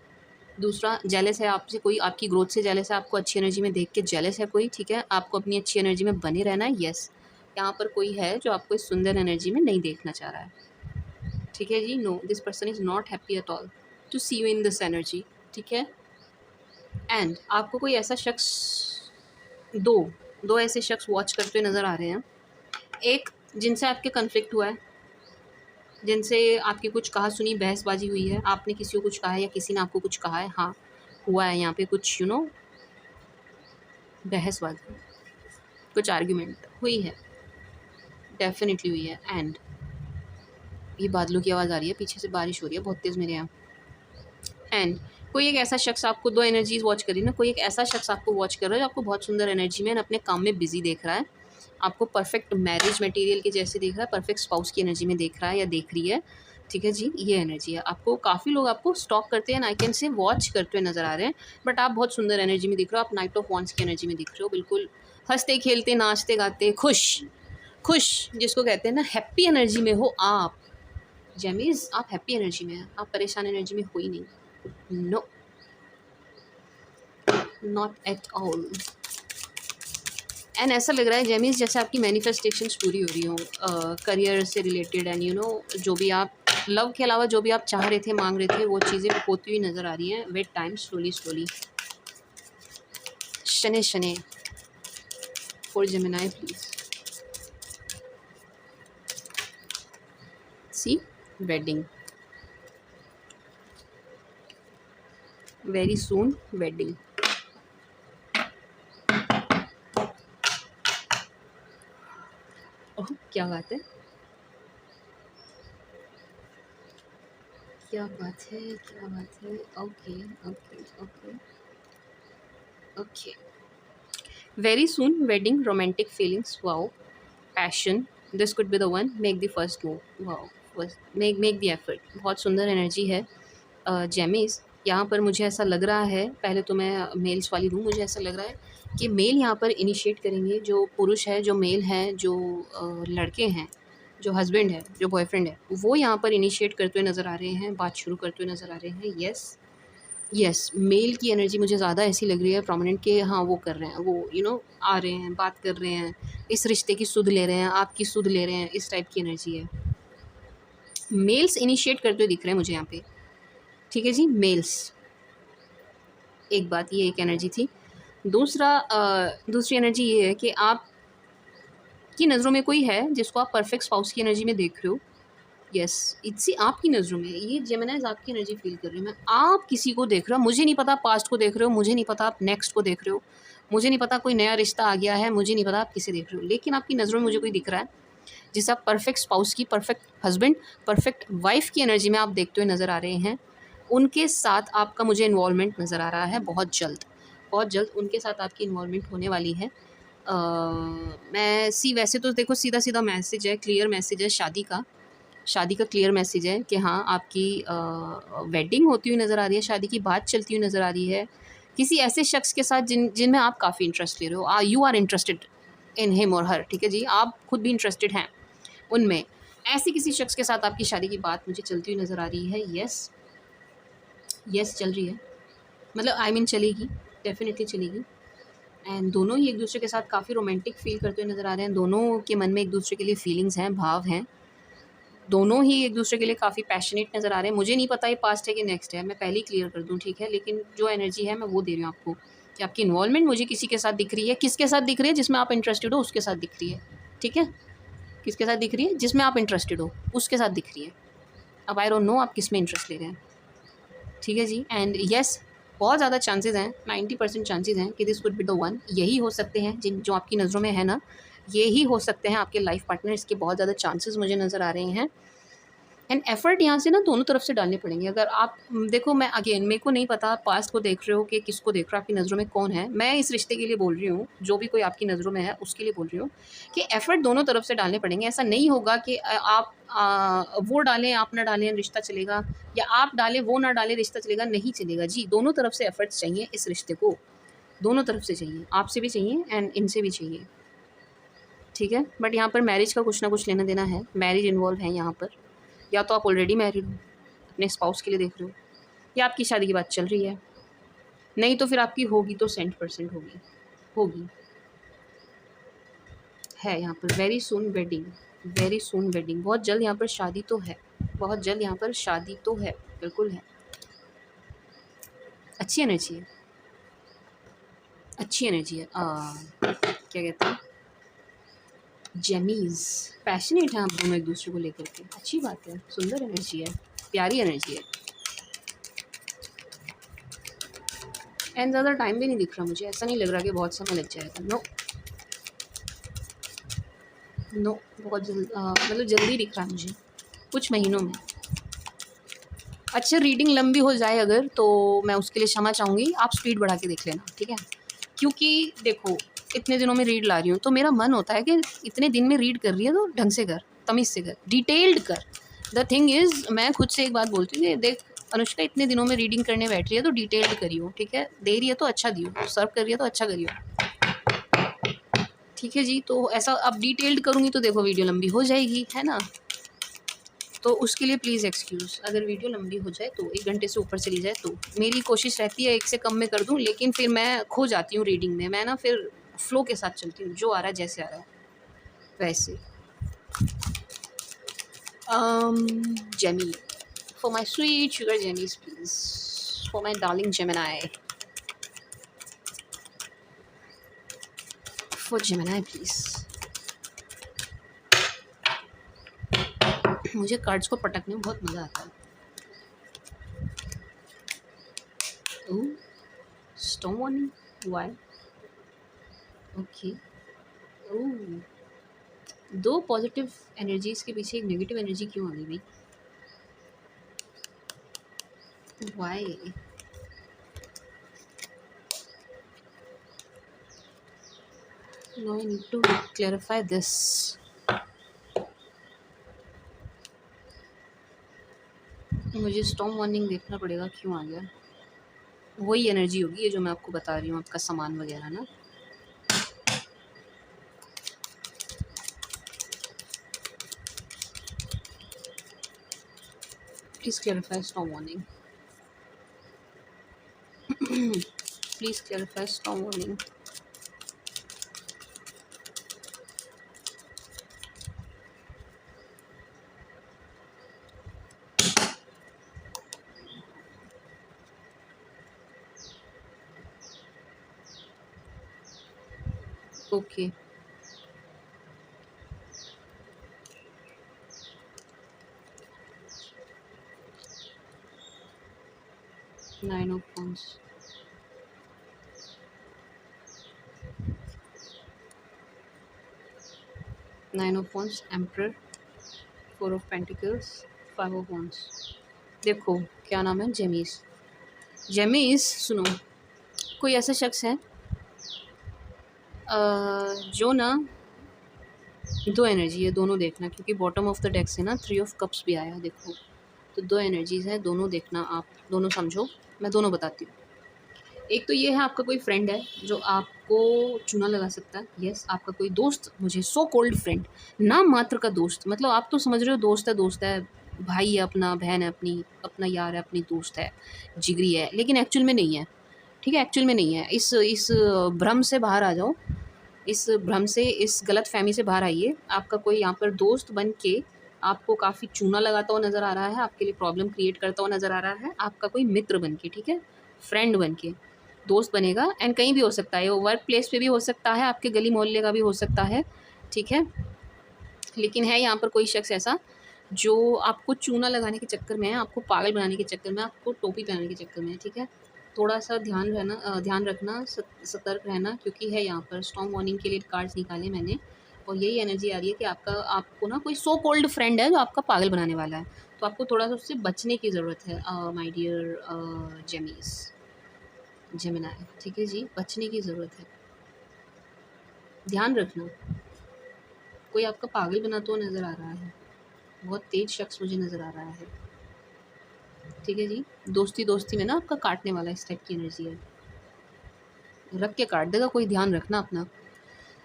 दूसरा, जेलस है आपसे कोई, आपकी ग्रोथ से जेलस है, आपको अच्छी एनर्जी में देख के जेलस है कोई। ठीक है, आपको अपनी अच्छी एनर्जी में बने रहना है। येस, यहाँ पर कोई है जो आपको इस सुंदर एनर्जी में नहीं देखना चाह रहा है। ठीक है जी। No, this person is not happy at all to see you in this energy. ठीक है। एंड आपको कोई ऐसा शख्स, दो दो ऐसे शख्स वॉच करते हुए नज़र आ रहे हैं। एक जिनसे आपके कन्फ्लिक्ट हुआ है, जिनसे आपकी कुछ कहा सुनी बहसबाजी हुई है, आपने किसी को कुछ कहा है या किसी ने आपको कुछ कहा है। हाँ, हुआ है यहाँ पे कुछ बहसबाजी, कुछ आर्ग्यूमेंट हुई है, डेफिनेटली हुई है। एंड ये बादलों की आवाज़ आ रही है, पीछे से बारिश हो रही है बहुत तेज़ मेरे यहाँ। एंड कोई एक ऐसा शख्स आपको, दो एनर्जीज वॉच करी ना, कोई एक ऐसा शख्स आपको वॉच कर रहा है जो आपको बहुत सुंदर एनर्जी में अपने काम में बिजी देख रहा है, आपको परफेक्ट मैरिज मटेरियल के जैसे देख रहा है, परफेक्ट स्पाउस की एनर्जी में देख रहा है या देख रही है। ठीक है जी, ये एनर्जी है। आपको काफ़ी लोग आपको स्टॉक करते हैं, आई कैन से वॉच करते हुए नज़र आ रहे हैं, बट आप बहुत सुंदर एनर्जी में दिख रहे हो। आप नाइट ऑफ वॉन्ड्स की एनर्जी में दिख रहे हो, बिल्कुल हंसते खेलते नाचते गाते खुश खुश, जिसको कहते हैं ना हैप्पी एनर्जी में हो आप। जेमिस, आप हैप्पी एनर्जी में हैं, आप परेशान एनर्जी में हो ही नहीं। No, not at all. And ऐसा लग रहा है जेमिस जैसे आपकी मैनिफेस्टेशंस पूरी हो रही हों करियर से रिलेटेड, एंड जो भी आप लव के अलावा जो भी आप चाह रहे थे, मांग रहे थे, वो चीज़ें होती हुई नज़र आ रही हैं विद टाइम, स्लोली स्लोली। शने शने for Gemini please see wedding, very soon wedding. Oh, क्या बात है, क्या बात है, क्या बात है। Okay okay okay okay. Very soon wedding, romantic feelings, wow, passion, this could be the one, make the first move, wow, make the effort. बहुत सुंदर एनर्जी है जेमिस। यहाँ पर मुझे ऐसा लग रहा है, पहले तो मैं मेल्स वाली दूँ, मुझे ऐसा लग रहा है कि मेल यहाँ पर इनिशिएट करेंगे, जो पुरुष है, जो मेल हैं, जो लड़के हैं, जो हस्बैंड है, जो बॉयफ्रेंड है, वो यहाँ पर इनिशिएट करते हुए नज़र आ रहे हैं, बात शुरू करते हुए नज़र आ रहे हैं। येस येस, मेल की एनर्जी मुझे ज़्यादा ऐसी लग रही है प्रोमिनेंट के, हाँ वो कर रहे हैं, वो आ रहे हैं, बात कर रहे हैं, इस रिश्ते की सुध ले रहे हैं, आपकी सुध ले रहे हैं, इस टाइप की एनर्जी है। मेल्स इनिशिएट करते हुए दिख रहे हैं मुझे यहाँ पे। ठीक है जी, मेल्स, एक बात, ये एक एनर्जी थी। दूसरी एनर्जी ये है कि आप की नज़रों में कोई है जिसको आप परफेक्ट स्पाउस की एनर्जी में देख रहे हो। यस, इट्स आपकी नज़रों में, ये जेमिनाइज आपकी एनर्जी फील कर रही हूँ मैं। आप किसी को देख रहे हो, मुझे नहीं पता आप पास्ट को देख रहे हो, मुझे नहीं पता आप नेक्स्ट को देख रहे हो, मुझे नहीं पता कोई नया रिश्ता आ गया है, मुझे नहीं पता आप किसे देख रहे हो, लेकिन आपकी नज़रों में मुझे कोई दिख रहा है जिसे आप परफेक्ट स्पाउस की, परफेक्ट हस्बैंड, परफेक्ट वाइफ की एनर्जी में आप देखते हुए नज़र आ रहे हैं। उनके साथ आपका मुझे इन्वॉल्वमेंट नज़र आ रहा है, बहुत जल्द उनके साथ आपकी इन्वॉल्वमेंट होने वाली है। मैं वैसे तो देखो सीधा सीधा मैसेज है, क्लियर मैसेज है शादी का क्लियर मैसेज है कि हाँ, आपकी वेडिंग होती हुई नज़र आ रही है, शादी की बात चलती हुई नज़र आ रही है किसी ऐसे शख्स के साथ जिनमें आप काफ़ी इंटरेस्ट ले रहे हो, you are interested in him और हर। ठीक है जी, आप खुद भी इंटरेस्टेड हैं उनमें। ऐसे किसी शख्स के साथ आपकी शादी की बात मुझे चलती हुई नज़र आ रही है। यस चल रही है, मतलब आई मीन चलेगी, डेफिनेटली चलेगी। एंड दोनों ही एक दूसरे के साथ काफ़ी रोमांटिक फील करते हुए नज़र आ रहे हैं, दोनों के मन में एक दूसरे के लिए फीलिंग्स हैं, भाव हैं, दोनों ही एक दूसरे के लिए काफ़ी पैशनेट नज़र आ रहे हैं। मुझे नहीं पता ये पास्ट है कि नेक्स्ट है, मैं पहले ही क्लियर कर दूँ, ठीक है, लेकिन जो एनर्जी है मैं वो दे रही हूँ आपको कि आपकी इन्वॉल्वमेंट मुझे किसी के साथ दिख रही है। किसके साथ दिख रही है? जिसमें आप इंटरेस्टेड हो उसके साथ दिख रही है। ठीक है, किसके साथ दिख रही है? जिसमें आप इंटरेस्टेड हो उसके साथ दिख रही है। अब आई डोंट नो आप किस में इंटरेस्ट ले रहे हैं। ठीक है जी, एंड येस, बहुत ज़्यादा चांसेस हैं, 90% चांसेस हैं कि this would be the one. यही हो सकते हैं जो आपकी नज़रों में है ना, ये ही हो सकते हैं आपके लाइफ पार्टनर। इसके बहुत ज़्यादा चांसेस मुझे नज़र आ रहे हैं। एंड एफर्ट यहाँ से ना दोनों तरफ से डालने पड़ेंगे। अगर आप देखो, मैं अगेन, मेरे को नहीं पता आप पास्ट को देख रहे हो कि किसको देख रहे हो, आपकी नज़रों में कौन है। मैं इस रिश्ते के लिए बोल रही हूँ, जो भी कोई आपकी नज़रों में है उसके लिए बोल रही हूँ कि एफर्ट दोनों तरफ से डालने पड़ेंगे। ऐसा नहीं होगा कि आप वो डालें आप ना डालें रिश्ता चलेगा, या आप डालें वो ना डालें रिश्ता चलेगा, नहीं चलेगा जी। दोनों तरफ से एफर्ट्स चाहिए इस रिश्ते को दोनों तरफ से चाहिए, आपसे भी चाहिए एंड इनसे भी चाहिए, ठीक है। बट यहाँ पर मैरिज का कुछ ना कुछ लेना देना है, मैरिज इन्वॉल्व है यहाँ पर। या तो आप ऑलरेडी मैरिड हो, अपने स्पाउस के लिए देख रहे हो, या आपकी शादी की बात चल रही है, नहीं तो फिर आपकी होगी तो 100% होगी, होगी, है यहाँ पर। Very soon wedding, very soon wedding, बहुत जल्द यहाँ पर शादी तो है, बहुत जल्द यहाँ पर शादी तो है, बिल्कुल है। अच्छी एनर्जी है, अच्छी एनर्जी है। क्या कहते हैं, जेमीज, पैशनेट हैं आप दोनों एक दूसरे को लेकर के, अच्छी बात है, सुंदर एनर्जी है, प्यारी एनर्जी है। एंड ज़्यादा टाइम भी नहीं दिख रहा मुझे, ऐसा नहीं लग रहा कि बहुत समय लग जाएगा। नो नो, बहुत जल्द, मतलब जल्दी दिख रहा है मुझे, कुछ महीनों में। अच्छा, रीडिंग लंबी हो जाए अगर तो मैं उसके लिए क्षमा चाहूँगी, आप स्पीड बढ़ा के देख लेना, ठीक है। क्योंकि देखो, इतने दिनों में रीड ला रही हूँ तो मेरा मन होता है कि इतने दिन में रीड कर रही है तो ढंग से कर, तमीज़ से कर, डिटेल्ड कर। द थिंग इज़, मैं खुद से एक बात बोलती हूँ कि देख अनुष्का, इतने दिनों में रीडिंग करने बैठ रही है तो डिटेल्ड करियो, ठीक है। दे रही है तो अच्छा दियो, सर्व कर रही है तो अच्छा करियो, ठीक है जी। तो ऐसा अब डिटेल्ड करूँगी तो देखो वीडियो लंबी हो जाएगी, है ना। तो उसके लिए प्लीज़ एक्सक्यूज़, अगर वीडियो लंबी हो जाए तो 1 घंटे से ऊपर चली जाए तो मेरी कोशिश रहती है 1 से कम में कर दूँ, लेकिन फिर मैं खो जाती हूँ रीडिंग में। मैं ना फिर फ़्लो के साथ चलती हूँ, जो आ रहा है जैसे आ रहा है वैसे। जेमी, फॉर माय स्वीट शुगर जेमीज please, for my darling Gemini, for Gemini please. मुझे कार्ड्स को पटकने में बहुत मज़ा आता है। Oh, stone warning, why? Okay. Oh, 2 positive energies के पीछे एक नेगेटिव एनर्जी क्यों आ गई भाई? Why? Now I need to clarify this. मुझे स्टॉर्म वार्निंग देखना पड़ेगा क्यों आ गया। वही एनर्जी होगी ये जो मैं आपको बता रही हूँ, आपका सामान वगैरह ना। Please clarify storm warning, please clarify storm warning. Okay, nine of wands, nine of wands, emperor, 4 of pentacles, 5 of wands. देखो क्या नाम है, जेमीस। जेमीस सुनो, कोई ऐसा शख्स है जो ना, 2 एनर्जी है, दोनों देखना, क्योंकि बॉटम ऑफ द डेक से ना 3 ऑफ कप्स भी आया, देखो। तो 2 एनर्जीज़ है, दोनों देखना आप, दोनों समझो, मैं दोनों बताती हूँ। एक तो ये है, आपका कोई फ्रेंड है जो आपको चूना लगा सकता है। यस, आपका कोई दोस्त, मुझे सो कॉल्ड फ्रेंड, नाम मात्र का दोस्त, मतलब आप तो समझ रहे हो दोस्त है, दोस्त है, भाई है अपना, बहन है अपनी, अपना यार है, अपनी दोस्त है, जिगरी है, लेकिन एक्चुअल में नहीं है, ठीक है, एक्चुअल में नहीं है। इस भ्रम से बाहर आ जाओ, इस भ्रम से, इस गलतफ़हमी से बाहर आइए। आपका कोई यहाँ पर दोस्त बन के आपको काफ़ी चूना लगाता हुआ नज़र आ रहा है, आपके लिए प्रॉब्लम क्रिएट करता हुआ नज़र आ रहा है, आपका कोई मित्र बन के, ठीक है, फ्रेंड बन के दोस्त बनेगा। एंड कहीं भी हो सकता है, वो वर्क प्लेस पे भी हो सकता है, आपके गली मोहल्ले का भी हो सकता है, ठीक है। लेकिन है यहाँ पर कोई शख्स ऐसा जो आपको चूना लगाने के चक्कर में है, आपको पागल बनाने के चक्कर में, आपको टोपी पहनाने के चक्कर में है, ठीक है। थोड़ा-सा ध्यान रखना, सतर्क रहना, क्योंकि है यहाँ पर स्टॉर्म वार्निंग के लिए कार्ड्स निकाले मैंने, और यही एनर्जी आ रही है कि आपको ना कोई सो कॉल्ड फ्रेंड है जो आपका पागल बनाने वाला है। तो आपको थोड़ा-सा उससे बचने की ज़रूरत है, माय डियर जेमीज़, जेमिनी, ठीक है जी, बचने की ज़रूरत है। ध्यान रखना, कोई आपका पागल बनाता हुआ नज़र आ रहा है, बहुत तेज़ शख्स मुझे नज़र आ रहा है, ठीक है जी। दोस्ती दोस्ती में ना आपका काटने वाला, इस टाइप की एनर्जी है। रख के काट देगा, कोई ध्यान रखना अपना।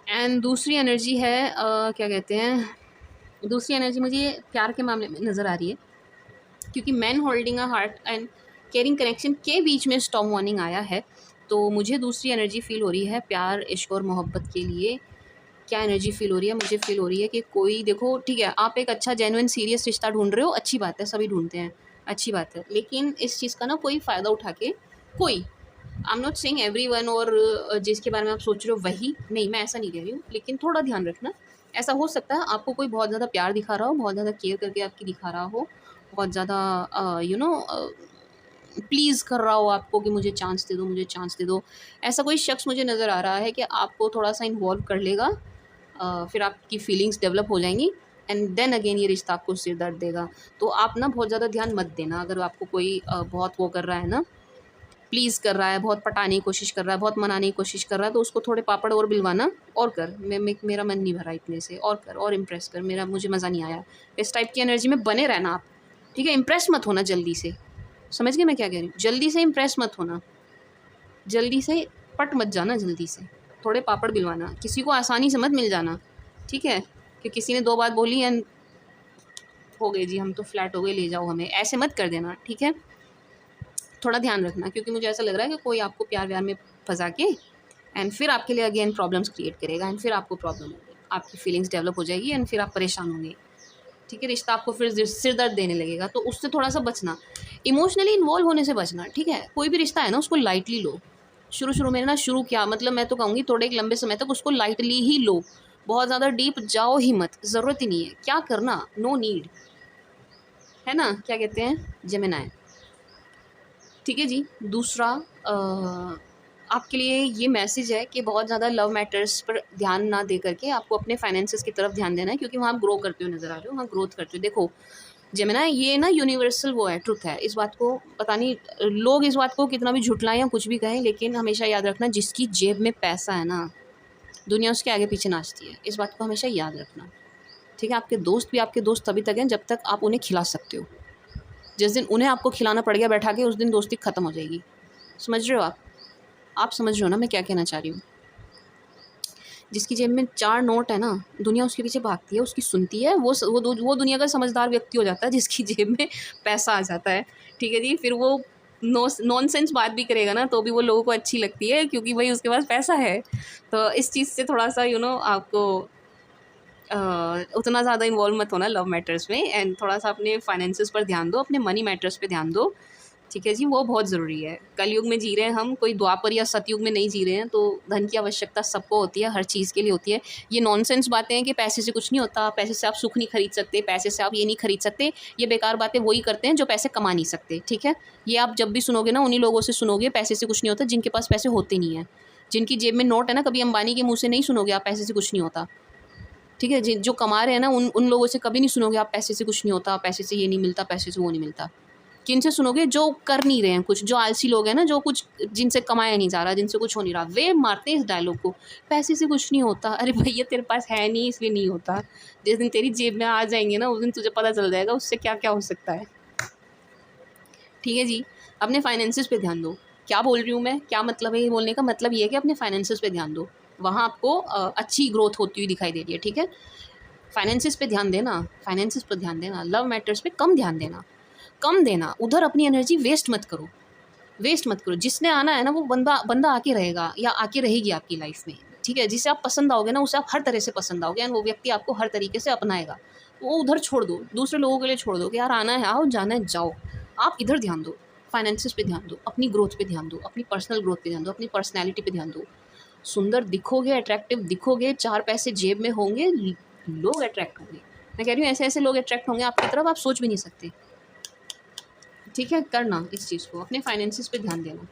एंड दूसरी एनर्जी है क्या कहते हैं, दूसरी एनर्जी मुझे प्यार के मामले में नज़र आ रही है, क्योंकि man holding a heart and caring connection के बीच में स्टॉर्म वार्निंग आया है। तो मुझे दूसरी एनर्जी फ़ील हो रही है प्यार, इश्क और मोहब्बत के लिए। क्या एनर्जी फ़ील हो रही है, मुझे फ़ील हो रही है कि कोई, देखो ठीक है, आप एक अच्छा जेन्युइन सीरियस रिश्ता ढूंढ रहे हो, अच्छी बात है, सभी ढूंढते हैं, अच्छी बात है, लेकिन इस चीज़ का ना कोई फ़ायदा उठा के कोई, I am not saying everyone, और जिसके बारे में आप सोच रहे हो वही नहीं, मैं ऐसा नहीं कह रही हूँ, लेकिन थोड़ा ध्यान रखना। ऐसा हो सकता है आपको कोई बहुत ज़्यादा प्यार दिखा रहा हो, बहुत ज़्यादा केयर करके आपकी दिखा रहा हो, बहुत ज़्यादा प्लीज़ कर रहा हो आपको कि मुझे चांस दे दो, मुझे चांस दे दो। ऐसा कोई शख्स मुझे नज़र आ रहा है कि आपको थोड़ा सा इन्वॉल्व कर लेगा, फिर आपकी फीलिंग्स डेवलप हो जाएंगी, एंड देन अगेन ये रिश्ता आपको सिर दर्द देगा। तो आप ना बहुत ज़्यादा ध्यान मत देना, अगर आपको कोई बहुत वो कर रहा है ना, प्लीज़ कर रहा है, बहुत पटाने की कोशिश कर रहा है, बहुत मनाने की कोशिश कर रहा है, तो उसको थोड़े पापड़ और बिलवाना, और कर, मेरा मन नहीं भरा इतने से, और कर और इम्प्रेस कर, मुझे मज़ा नहीं आया। इस टाइप की एनर्जी में बने रहना आप, ठीक है। इम्प्रेस मत होना जल्दी से, समझ गए मैं क्या कह रही हूँ, जल्दी से इम्प्रेस मत होना, जल्दी से पट मत जाना, जल्दी से थोड़े पापड़ बिलवाना, किसी को आसानी से मत मिल जाना, ठीक है, कि किसी ने 2 बात बोली एंड हो गए जी, हम तो फ्लैट हो गए, ले जाओ हमें, ऐसे मत कर देना, ठीक है। थोड़ा ध्यान रखना, क्योंकि मुझे ऐसा लग रहा है कि कोई आपको प्यार व्यार में फंसा के एंड फिर आपके लिए अगेन प्रॉब्लम्स क्रिएट करेगा, एंड फिर आपको प्रॉब्लम होगी, आपकी फीलिंग्स डेवलप हो जाएगी, एंड फिर आप परेशान होंगे, ठीक है। रिश्ता आपको फिर सिर दर्द देने लगेगा, तो उससे थोड़ा सा बचना, इमोशनली इन्वॉल्व होने से बचना, ठीक है। कोई भी रिश्ता है ना, उसको लाइटली लो। शुरू में ना, शुरू क्या मतलब, मैं तो कहूँगी थोड़े एक लंबे समय तक उसको लाइटली ही लो, बहुत ज़्यादा डीप जाओ ही मत, ज़रूरत ही नहीं है, क्या करना, नो नीड, है ना, क्या कहते हैं जेमिनी, ठीक है जी। दूसरा आपके लिए ये मैसेज है कि बहुत ज़्यादा लव मैटर्स पर ध्यान ना दे करके आपको अपने फाइनेंसेस की तरफ ध्यान देना है, क्योंकि वहाँ आप ग्रो करते हुए नज़र आ रहे हो, वहाँ ग्रोथ करते हो। देखो जेमिनी, ये ना यूनिवर्सल वो है, ट्रुथ है, इस बात को पता नहीं लोग इस बात को कितना भी झुठलाएं या कुछ भी कहें, लेकिन हमेशा याद रखना, जिसकी जेब में पैसा है ना, दुनिया उसके आगे पीछे नाचती है, इस बात को हमेशा याद रखना, ठीक है। आपके दोस्त भी आपके दोस्त तभी तक हैं जब तक आप उन्हें खिला सकते हो, जिस दिन उन्हें आपको खिलाना पड़ गया बैठा के, उस दिन दोस्ती ख़त्म हो जाएगी, समझ रहे हो आप समझ रहे हो ना मैं क्या कहना चाह रही हूँ। जिसकी जेब में 4 नोट है ना, दुनिया उसके पीछे भागती है, उसकी सुनती है, वो दुनिया का समझदार व्यक्ति हो जाता है जिसकी जेब में पैसा आ जाता है, ठीक है जी। फिर वो नॉनसेंस बात भी करेगा ना, तो भी वो लोगों को अच्छी लगती है, क्योंकि भाई उसके पास पैसा है। तो इस चीज़ से थोड़ा सा आपको उतना ज़्यादा इन्वॉल्व मत होना लव मैटर्स में, एंड थोड़ा सा अपने फाइनेंसेस पर ध्यान दो, अपने मनी मैटर्स पे ध्यान दो, ठीक है जी, वो बहुत ज़रूरी है। कलयुग में जी रहे हैं हम, कोई द्वापर या सतयुग में नहीं जी रहे हैं, तो धन की आवश्यकता सबको होती है, हर चीज़ के लिए होती है। ये नॉनसेंस बातें हैं कि पैसे से कुछ नहीं होता, पैसे से आप सुख नहीं खरीद सकते, पैसे से आप ये नहीं खरीद सकते, ये बेकार बातें वही करते हैं जो पैसे कमा नहीं सकते, ठीक है। ये आप जब भी सुनोगे ना, उन्हीं लोगों से सुनोगे, पैसे से कुछ नहीं होता, जिनके पास पैसे होते नहीं हैं, जिनकी जेब में नोट है ना, कभी अंबानी के मुँह से नहीं सुनोगे आप पैसे से कुछ नहीं होता, ठीक है। जो कमा रहे हैं ना, उन लोगों से कभी नहीं सुनोगे आप पैसे से कुछ नहीं होता, पैसे से ये नहीं मिलता, पैसे से वो नहीं मिलता। किन से सुनोगे, जो कर नहीं रहे हैं कुछ, जो आलसी लोग हैं ना, जो कुछ जिनसे कमाया नहीं जा रहा, जिनसे कुछ हो नहीं रहा, वे मारते हैं इस डायलॉग को, पैसे से कुछ नहीं होता। अरे भैया तेरे पास है नहीं इसलिए नहीं होता, जिस दिन तेरी जेब में आ जाएंगे ना, उस दिन तुझे पता चल जाएगा उससे क्या क्या हो सकता है, ठीक है जी। अपने फाइनेंसिस पे ध्यान दो। क्या बोल रही हूँ मैं, क्या मतलब है ये बोलने का, मतलब ये है कि अपने फाइनेंसिस पे ध्यान दो, वहाँ आपको अच्छी ग्रोथ होती हुई दिखाई दे रही है, ठीक है। फाइनेंसिस पे ध्यान देना, फाइनेंसिस पे ध्यान देना, लव मैटर्स पे कम ध्यान देना, कम देना, उधर अपनी एनर्जी वेस्ट मत करो, वेस्ट मत करो। जिसने आना है ना, वो बंदा आके रहेगा या आके रहेगी आपकी लाइफ में, ठीक है। जिसे आप पसंद आओगे ना, उसे आप हर तरह से पसंद आओगे, एंड वो व्यक्ति आपको हर तरीके से अपनाएगा। वो उधर छोड़ दो, दूसरे लोगों के लिए छोड़ दो कि यार आना है आओ, जाना है जाओ। आप इधर ध्यान दो, फाइनेंसिस पे ध्यान दो, अपनी ग्रोथ पे ध्यान दो, अपनी पर्सनल ग्रोथ पे ध्यान दो, अपनी पर्सनैलिटी पे ध्यान दो। सुंदर दिखोगे, अट्रैक्टिव दिखोगे, 4 पैसे जेब में होंगे, लोग अट्रैक्ट होंगे। मैं कह रही हूँ ऐसे ऐसे लोग अट्रैक्ट होंगे आपकी तरफ, आप सोच भी नहीं सकते, ठीक है। करना इस चीज़ को, अपने फाइनेंसिस पे ध्यान देना।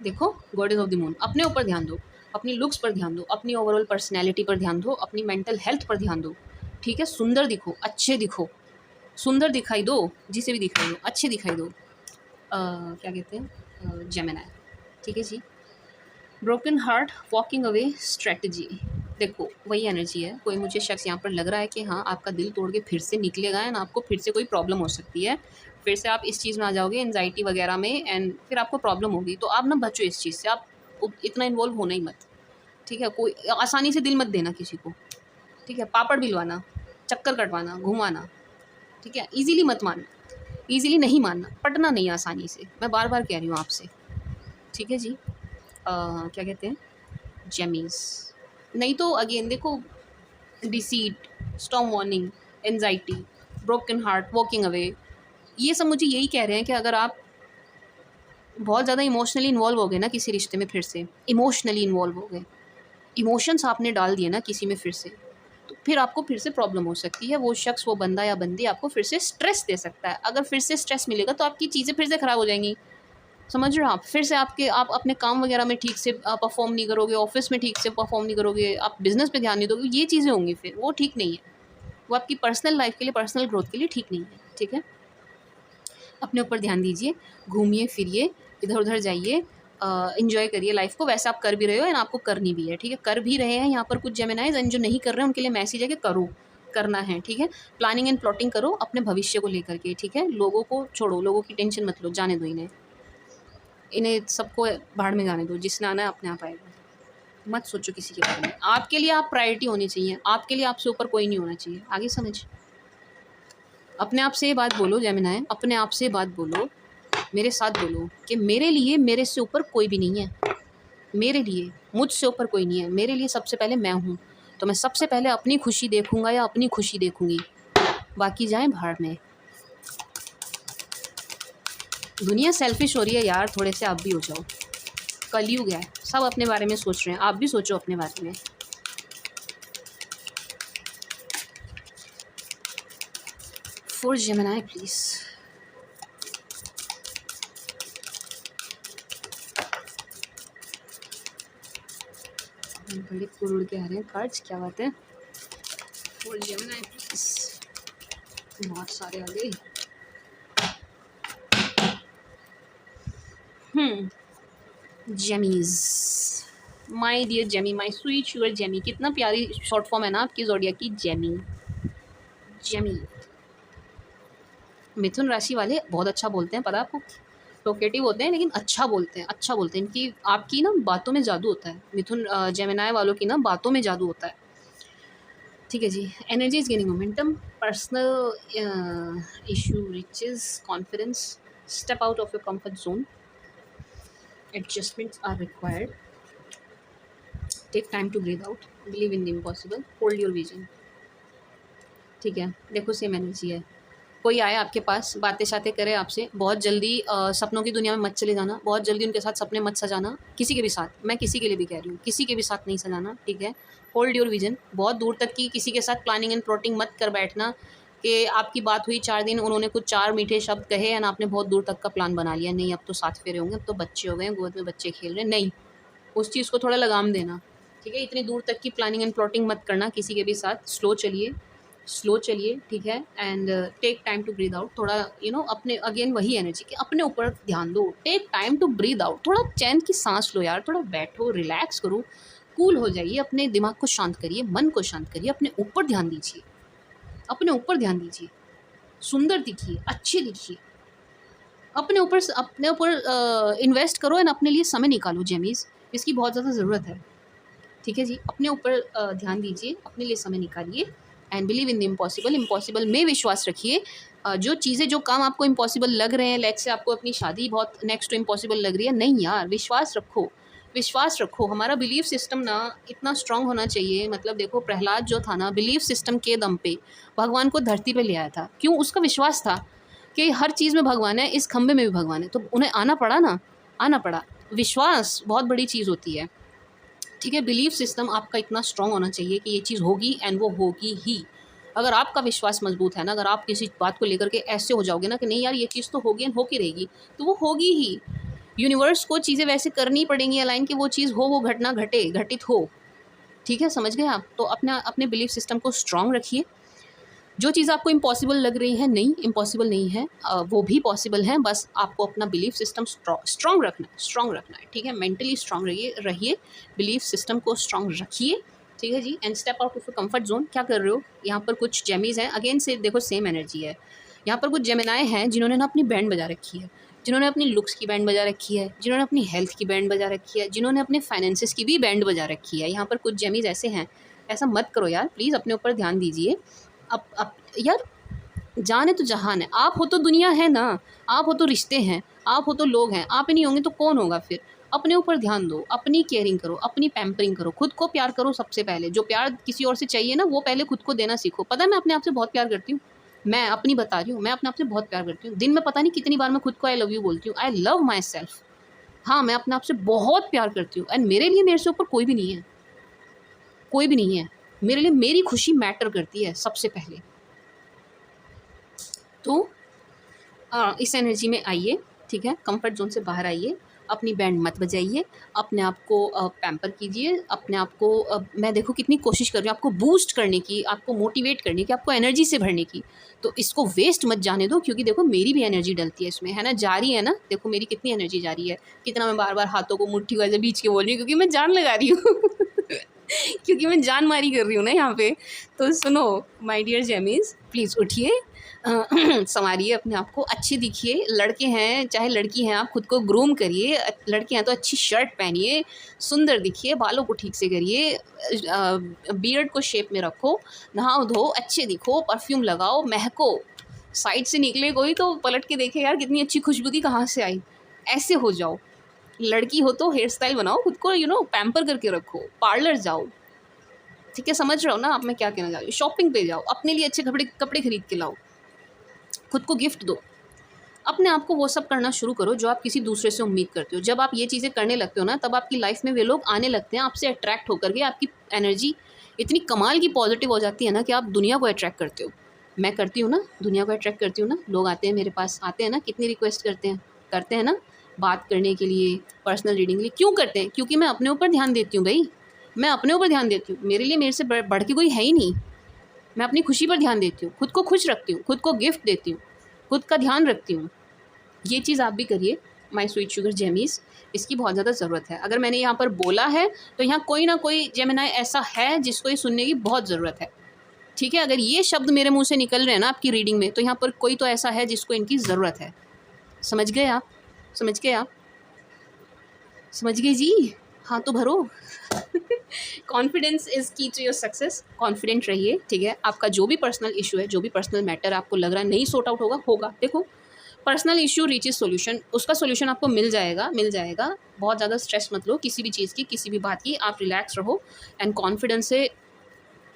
देखो गॉडेस ऑफ द मून, अपने ऊपर ध्यान दो, अपनी लुक्स पर ध्यान दो, अपनी ओवरऑल पर्सनैलिटी पर ध्यान दो, अपनी मेंटल हेल्थ पर ध्यान दो, ठीक है। सुंदर दिखो, अच्छे दिखो, सुंदर दिखाई दो, जिसे भी दिखाई दो, अच्छे दिखाई दो, क्या कहते हैं जेमिनी, ठीक है जी। Broken heart walking away strategy, देखो वही एनर्जी है। कोई मुझे शख्स यहाँ पर लग रहा है कि हाँ आपका दिल तोड़ के फिर से निकलेगा, एंड आपको फिर से कोई प्रॉब्लम हो सकती है, फिर से आप इस चीज़ में आ जाओगे एनजाइटी वगैरह में, एंड फिर आपको प्रॉब्लम होगी। तो आप ना बचो इस चीज़ से, आप इतना इन्वॉल्व होना ही मत, ठीक है। कोई आसानी से दिल मत देना किसी को, ठीक है। पापड़ बिलवाना, चक्कर कटवाना, घुमाना, ठीक है। ईज़िली मत मानना, ईज़िली नहीं मानना, पटना नहीं आसानी से, मैं बार बार कह रही हूँ आपसे, ठीक है जी। क्या कहते हैं, जेमीज़। नहीं तो अगेन देखो, deceit, storm warning, anxiety, broken heart, walking away, ये सब मुझे यही कह रहे हैं कि अगर आप बहुत ज़्यादा इमोशनली इन्वॉल्व हो गए ना किसी रिश्ते में, फिर से इमोशनली इन्वॉल्व हो गए, इमोशंस आपने डाल दिए ना किसी में फिर से, तो फिर आपको फिर से प्रॉब्लम हो सकती है। वो शख्स, वो बंदा या बंदी आपको फिर से स्ट्रेस दे सकता है। अगर फिर से स्ट्रेस मिलेगा तो आपकी चीज़ें फिर से ख़राब हो जाएंगी, समझ रहे हो आप। फिर से आप अपने काम वगैरह में ठीक से परफॉर्म नहीं करोगे, ऑफिस में ठीक से परफॉर्म नहीं करोगे, आप बिज़नेस पे ध्यान नहीं दोगे, ये चीज़ें होंगी, फिर वो ठीक नहीं है। वो आपकी पर्सनल लाइफ के लिए, पर्सनल ग्रोथ के लिए ठीक नहीं है, ठीक है। अपने ऊपर ध्यान दीजिए, घूमिए फिरिए, इधर उधर जाइए, एंजॉय करिए लाइफ को। वैसे आप कर भी रहे हो एंड आपको करनी भी है, ठीक है। कर भी रहे हैं यहाँ पर कुछ जेमिनाइज, एंड जो नहीं कर रहे हैं उनके लिए मैसेज है कि करो, करना है, ठीक है। प्लानिंग एंड प्लॉटिंग करो अपने भविष्य को लेकर के, ठीक है। लोगों को छोड़ो, लोगों की टेंशन मत लो, जाने दो इन्हें, इन्हें सबको भाड़ में जाने दो। जिसने आना है अपने आप आएगा, मत सोचो किसी के बारे में। आपके लिए आप प्रायोरिटी होनी चाहिए, आपके लिए आपसे ऊपर कोई नहीं होना चाहिए। आगे समझ, अपने आप से ये बात बोलो जेमिनाई, अपने आप से बात बोलो, मेरे साथ बोलो कि मेरे लिए मेरे से ऊपर कोई भी नहीं है, मेरे लिए मुझसे ऊपर कोई नहीं है, मेरे लिए सबसे पहले मैं हूँ। तो मैं सबसे पहले अपनी खुशी देखूंगा या अपनी खुशी देखूंगी, बाकी जाए भाड़ में। दुनिया सेल्फिश हो रही है यार, थोड़े से आप भी हो जाओ। कलयुग है, सब अपने बारे में सोच रहे हैं, आप भी सोचो अपने बारे में। For Gemini please. बड़े उड़ के आ रहे हैं कार्ड्स, क्या बात है। फॉर जेमिनाई प्लीज, बहुत सारे आ गए। जेमीज, माई डियर जेमी, माई स्वीट शुगर जेमी, कितना प्यारी शॉर्ट फॉर्म है ना आपकी ज़ोडिएक की, जेमी। जेमी मिथुन राशि वाले बहुत अच्छा बोलते हैं, पता है आपको। टोकेटिव होते हैं लेकिन अच्छा बोलते हैं, अच्छा बोलते हैं। इनकी आपकी ना बातों में जादू होता है। मिथुन जेमिनाई वालों की ना बातों में जादू होता है, ठीक है जी। Energy is gaining momentum, personal issue reaches confidence, step out of your comfort zone, adjustments are required, take time to breathe out, believe in the impossible, hold your vision, ठीक है। देखो सेम एनर्जी है, कोई आए आपके पास, बातें शातें करे आपसे, बहुत जल्दी सपनों की दुनिया में मत चले जाना, बहुत जल्दी उनके साथ सपने मत सजाना, किसी के भी साथ, मैं किसी के लिए भी कह रही हूँ, किसी के भी साथ नहीं सजाना, ठीक है। होल्ड योर विजन, बहुत दूर तक की किसी के साथ प्लानिंग एंड प्लॉटिंग मत कर बैठना कि आपकी बात हुई 4 दिन, उन्होंने कुछ 4 मीठे शब्द कहे एंड आपने बहुत दूर तक का प्लान बना लिया। नहीं, अब तो 7 फेरे होंगे, अब तो बच्चे हो गए, गोद में बच्चे खेल रहे हैं, नहीं, उस चीज़ को थोड़ा लगाम देना, ठीक है। इतनी दूर तक की प्लानिंग एंड प्लॉटिंग मत करना किसी के भी साथ, स्लो चलिए, स्लो चलिए, ठीक है। And take time to breathe out, थोड़ा अपने अगेन वही एनर्जी कि अपने ऊपर ध्यान दो, take time to breathe out, थोड़ा चैन की सांस लो यार, थोड़ा बैठो, रिलैक्स करो, कूल हो जाइए, अपने दिमाग को शांत करिए, मन को शांत करिए, अपने ऊपर ध्यान दीजिए, अपने ऊपर ध्यान दीजिए, सुंदर दिखिए, अच्छे दिखिए, अपने ऊपर इन्वेस्ट करो एंड अपने लिए समय निकालो जेमीज़, इसकी बहुत ज़्यादा ज़रूरत है, ठीक है जी। अपने ऊपर ध्यान दीजिए, अपने लिए समय निकालिए and believe in the impossible, impossible में विश्वास रखिए। जो चीज़ें, जो काम आपको इम्पॉसिबल लग रहे हैं, लाइक से आपको अपनी शादी बहुत नेक्स्ट टू इम्पॉसिबल लग रही है, नहीं यार, विश्वास रखो, विश्वास रखो। हमारा बिलीफ सिस्टम ना इतना स्ट्रांग होना चाहिए। मतलब देखो, प्रहलाद जो था ना, बिलीफ सिस्टम के दम पे भगवान को धरती पे ले आया था। क्यों? उसका विश्वास था कि हर चीज़ में भगवान है, इस खंबे में भी भगवान है, तो उन्हें आना पड़ा ना, आना पड़ा। विश्वास बहुत बड़ी चीज़ होती है, ठीक है। बिलीफ सिस्टम आपका इतना स्ट्रांग होना चाहिए कि ये चीज़ होगी एंड वो होगी ही। अगर आपका विश्वास मजबूत है ना, अगर आप किसी बात को लेकर के ऐसे हो जाओगे ना कि नहीं यार ये चीज़ तो होगी एंड होके रहेगी, तो वो होगी ही। यूनिवर्स को चीज़ें वैसे करनी पड़ेंगी अलाइन कि वो चीज़ हो, वो घटना घटे, घटित हो, ठीक है, समझ गए आप। तो अपने बिलीफ सिस्टम को स्ट्रांग रखिए। जो चीज़ आपको इम्पॉसिबल लग रही है, नहीं, इम्पॉसिबल नहीं है, वो भी पॉसिबल है। बस आपको अपना बिलीफ सिस्टम स्ट्रांग रखना है, ठीक है। मेंटली स्ट्रांग रहिए, बिलीफ सिस्टम को स्ट्रांग रखिए, ठीक है जी। And step out of your comfort zone. क्या कर रहे हो? यहाँ पर कुछ जेमीज़ हैं, अगेन से देखो सेम एनर्जी है। यहाँ पर कुछ जेमिनाई हैं जिन्होंने ना अपनी बैंड बजा रखी है, जिन्होंने अपनी लुक्स की बैंड बजा रखी है, जिन्होंने अपनी हेल्थ की बैंड बजा रखी है, जिन्होंने अपने फाइनेंसेस की भी बैंड बजा रखी है। यहाँ पर कुछ जेमीज ऐसे हैं। ऐसा मत करो यार, प्लीज़ अपने ऊपर ध्यान दीजिए। अब यार, जान है तो जहान है, आप हो तो दुनिया है ना, आप हो तो रिश्ते हैं, आप हो तो लोग हैं, आप ही नहीं होंगे तो कौन होगा फिर। अपने ऊपर ध्यान दो, अपनी केयरिंग करो, अपनी पैम्परिंग करो, खुद को प्यार करो सबसे पहले। जो प्यार किसी और से चाहिए ना, वो पहले खुद को देना सीखो। पता है मैं अपने आप से बहुत प्यार करती हूँ, मैं अपनी बता रही हूँ, मैं अपने आप से बहुत प्यार करती हूँ। दिन में पता नहीं कितनी बार मैं खुद को आई लव यू बोलती हूँ, आई लव माई सेल्फ। हाँ, मैं अपने आप से बहुत प्यार करती हूँ, एंड मेरे लिए मेरे से ऊपर कोई भी नहीं है, कोई भी नहीं है। मेरे लिए मेरी खुशी मैटर करती है सबसे पहले। तो इस एनर्जी में आइए, ठीक है, कंफर्ट जोन से बाहर आइए, अपनी बैंड मत बजाइए, अपने आप को पैम्पर कीजिए, अपने आप को मैं देखो कितनी कोशिश कर रही हूँ आपको बूस्ट करने की, आपको मोटिवेट करने की, आपको एनर्जी से भरने की। तो इसको वेस्ट मत जाने दो, क्योंकि देखो मेरी भी एनर्जी डलती है इसमें, है ना, जा रही है ना, देखो मेरी कितनी एनर्जी जा रही है, कितना मैं बार बार हाथों को मुट्ठी वैसे बीच के बोल रही हूँ, क्योंकि मैं जान लगा रही हूँ क्योंकि मैं जान मारी कर रही हूँ ना यहाँ पे। तो सुनो माय डियर जेमीज, प्लीज़ उठिए, संवारिए अपने आप को, अच्छे दिखिए। लड़के हैं चाहे लड़की हैं, आप खुद को ग्रूम करिए। लड़के हैं तो अच्छी शर्ट पहनिए, सुंदर दिखिए, बालों को ठीक से करिए, बियर्ड को शेप में रखो, नहाओ धो, अच्छे दिखो, परफ्यूम लगाओ, महको। साइड से निकले कोई तो पलट के देखे यार कितनी अच्छी खुशबू थी, कहाँ से आई। ऐसे हो जाओ। लड़की हो तो हेयर स्टाइल बनाओ, खुद को पैम्पर करके रखो, पार्लर जाओ, ठीक है, समझ रहे हो ना आप मैं क्या कहना चाह रही हूँ। शॉपिंग पे जाओ, अपने लिए अच्छे कपड़े खरीद के लाओ, खुद को गिफ्ट दो। अपने आप को वो सब करना शुरू करो जो आप किसी दूसरे से उम्मीद करते हो। जब आप ये चीज़ें करने लगते हो ना, तब आपकी लाइफ में वे लोग आने लगते हैं, आपसे अट्रैक्ट होकर के। आपकी एनर्जी इतनी कमाल की पॉजिटिव हो जाती है ना कि आप दुनिया को अट्रैक्ट करते हो। मैं करती हूँ ना, दुनिया को अट्रैक्ट करती हूँ ना। लोग आते हैं मेरे पास, आते हैं ना, कितनी रिक्वेस्ट करते हैं ना बात करने के लिए, पर्सनल रीडिंग के लिए। क्यों करते हैं? क्योंकि मैं अपने ऊपर ध्यान देती हूँ भाई, मैं अपने ऊपर ध्यान देती हूँ। मेरे लिए मेरे से बढ़ के कोई है ही नहीं। मैं अपनी खुशी पर ध्यान देती हूँ, खुद को खुश रखती हूँ, खुद को गिफ्ट देती हूँ, खुद का ध्यान रखती हूँ। ये चीज़ आप भी करिए माय स्वीट शुगर जेमीज़, इसकी बहुत ज़्यादा ज़रूरत है। अगर मैंने यहाँ पर बोला है तो यहाँ कोई ना कोई जेमिनाई ऐसा है जिसको ये सुनने की बहुत ज़रूरत है, ठीक है। अगर ये शब्द मेरे मुंह से निकल रहे हैं ना आपकी रीडिंग में, तो यहाँ पर कोई तो ऐसा है जिसको इनकी ज़रूरत है। समझ गए आप? समझ गए आप? समझ गए जी? हाँ तो भरो। कॉन्फिडेंस इज़ की टू योर सक्सेस। कॉन्फिडेंट रहिए, ठीक है। आपका जो भी पर्सनल इशू है, जो भी पर्सनल मैटर आपको लग रहा है नहीं सॉर्ट आउट होगा, देखो पर्सनल इशू रीचेस सॉल्यूशन, उसका सॉल्यूशन आपको मिल जाएगा। बहुत ज़्यादा स्ट्रेस मत लो किसी भी चीज़ की, किसी भी बात की। आप रिलैक्स रहो एंड कॉन्फिडेंस से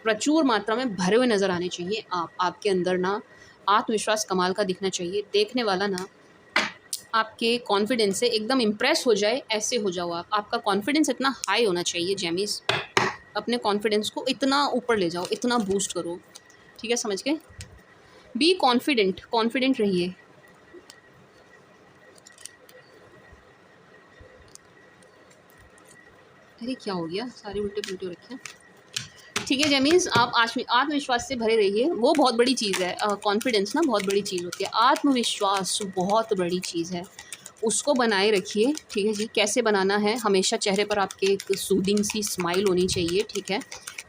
प्रचुर मात्रा में भरे हुए नज़र आने चाहिए। आपके अंदर ना आत्मविश्वास कमाल का दिखना चाहिए। देखने वाला ना आपके कॉन्फिडेंस से एकदम इम्प्रेस हो जाए, ऐसे हो जाओ आप। आपका कॉन्फिडेंस इतना हाई होना चाहिए जेमीज़। अपने कॉन्फिडेंस को इतना ऊपर ले जाओ, इतना बूस्ट करो, ठीक है, समझ गए। बी कॉन्फिडेंट रहिए। अरे क्या हो गया, सारे उल्टे पुल्टे रखे हैं। ठीक है जेमीज़, आप आत्मविश्वास से भरे रहिए, वो बहुत बड़ी चीज़ है। कॉन्फिडेंस ना बहुत बड़ी चीज़ होती है, आत्मविश्वास बहुत बड़ी चीज़ है, उसको बनाए रखिए, ठीक है जी। कैसे बनाना है? हमेशा चेहरे पर आपके एक सूदिंग सी स्माइल होनी चाहिए, ठीक है।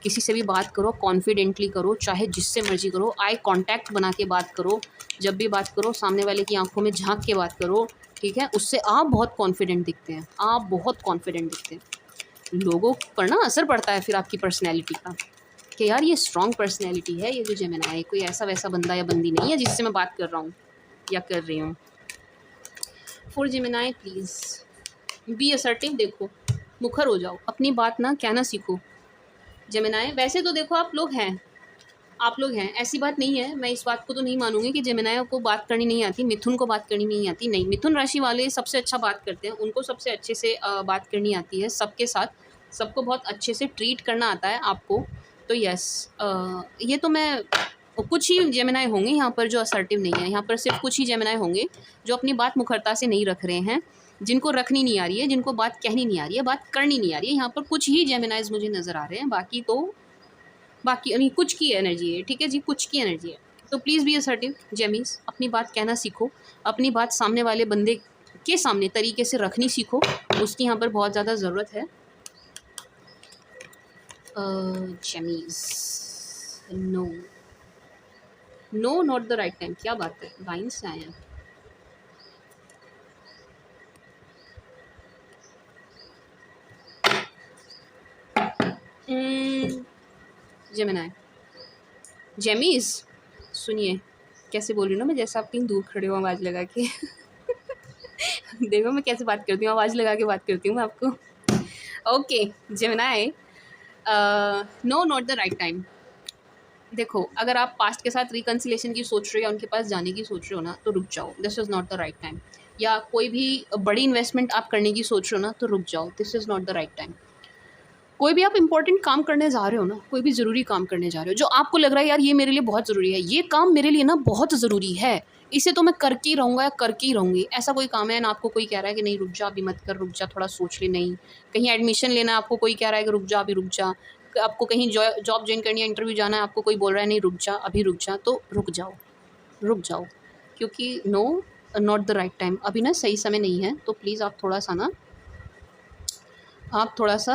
किसी से भी बात करो कॉन्फिडेंटली करो, चाहे जिससे मर्जी करो। आई कांटेक्ट बना के बात करो, जब भी बात करो सामने वाले की आंखों में झांक के बात करो, ठीक है। उससे आप बहुत कॉन्फिडेंट दिखते हैं, आप बहुत कॉन्फिडेंट दिखते हैं। लोगों पर ना असर पड़ता है फिर आपकी पर्सनैलिटी का, कि यार ये स्ट्रॉन्ग पर्सनैलिटी है, ये जो जेमिनी है, कोई ऐसा वैसा बंदा या बंदी नहीं है जिससे मैं बात कर रहा हूँ या कर रही हूँ। For Gemini please be assertive. देखो मुखर हो जाओ, अपनी बात ना कहना सीखो जेमिनी। वैसे तो देखो आप लोग हैं, ऐसी बात नहीं है। मैं इस बात को तो नहीं मानूंगी कि जेमिनी को बात करनी नहीं आती, मिथुन को बात करनी नहीं आती। नहीं, मिथुन राशि वाले सबसे अच्छा बात करते हैं, उनको सबसे अच्छे से बात करनी आती है सबके साथ, सबको बहुत अच्छे से ट्रीट करना आता है आपको। तो यस, ये तो मैं कुछ ही जेमिनी होंगे यहाँ पर जो असर्टिव नहीं है। यहाँ पर सिर्फ कुछ ही जेमिनी होंगे जो अपनी बात मुखरता से नहीं रख रहे हैं, जिनको रखनी नहीं आ रही है, जिनको बात कहनी नहीं आ रही है, बात करनी नहीं आ रही है। यहाँ पर कुछ ही जेमिनीज मुझे नज़र आ रहे हैं, बाकी नहीं, कुछ की एनर्जी है, ठीक है जी, कुछ की एनर्जी है। तो प्लीज़ बी असर्टिव जेमीज़, अपनी बात कहना सीखो, अपनी बात सामने वाले बंदे के सामने तरीके से रखनी सीखो, उसकी यहाँ पर बहुत ज़्यादा ज़रूरत है। जेमीज़ no, no not the right time, क्या बात है, वाइन से आए हैं। जेमिनाई, जेमीज, सुनिए कैसे बोल रही हूँ ना मैं, जैसे आप कहीं दूर खड़े हो आवाज़ लगा के। देखो मैं कैसे बात करती हूँ, आवाज़ लगा के बात करती हूँ मैं आपको। Okay Gemini, no not the right time. देखो अगर आप पास्ट के साथ रिकन्सिलेशन की सोच रहे हो या उनके पास जाने की सोच रहे हो ना, तो रुक जाओ, this is not the right time. या कोई भी बड़ी इन्वेस्टमेंट आप करने की सोच रहे हो ना, तो रुक जाओ, this is not the right time. कोई भी आप इंपॉर्टेंट काम करने जा रहे हो ना, कोई भी ज़रूरी काम करने जा रहे हो जो आपको लग रहा है यार ये मेरे लिए बहुत ज़रूरी है, ये काम मेरे लिए ना बहुत ज़रूरी है, इसे तो मैं करके ही रहूँगा या करके ही रहूँगी, ऐसा कोई काम है ना, आपको कोई कह रहा है कि नहीं रुक जा अभी मत कर, रुक जा थोड़ा सोच ले, नहीं कहीं एडमिशन लेना है, आपको कोई कह रहा है कि रुक जा अभी रुक जा, आपको कहीं जॉब ज्वाइन करनी है, इंटरव्यू जाना है, आपको कोई बोल रहा है नहीं रुक जा अभी रुक जा, तो रुक जाओ, रुक जाओ, क्योंकि no not the right time, अभी ना सही समय नहीं है। तो प्लीज़ आप थोड़ा सा ना, आप थोड़ा सा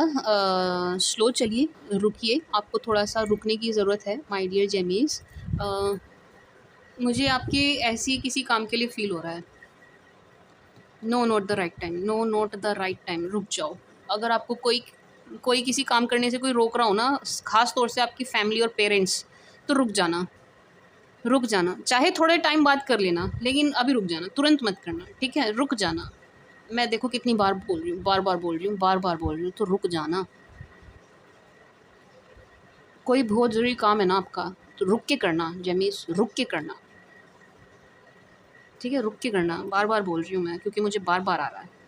स्लो चलिए, रुकिए, आपको थोड़ा सा रुकने की ज़रूरत है माय डियर जेमीज़। मुझे आपके ऐसी किसी काम के लिए फ़ील हो रहा है। No not the right time, no not the right time, रुक जाओ। अगर आपको कोई कोई किसी काम करने से कोई रोक रहा हो ना, ख़ास तौर से आपकी फैमिली और पेरेंट्स, तो रुक जाना, रुक जाना, चाहे थोड़े टाइम बाद कर लेना, लेकिन अभी रुक जाना, तुरंत मत करना, ठीक है, रुक जाना। मैं देखो कितनी बार बोल रही हूँ, बार बार बोल रही हूँ, बार बार बोल रही हूँ, तो रुक जाना। कोई बहुत ज़रूरी काम है ना आपका, तो रुक के करना जेमीस, रुक के करना, ठीक है, रुक के करना, बार बार बोल रही हूँ मैं, क्योंकि मुझे बार बार आ रहा है।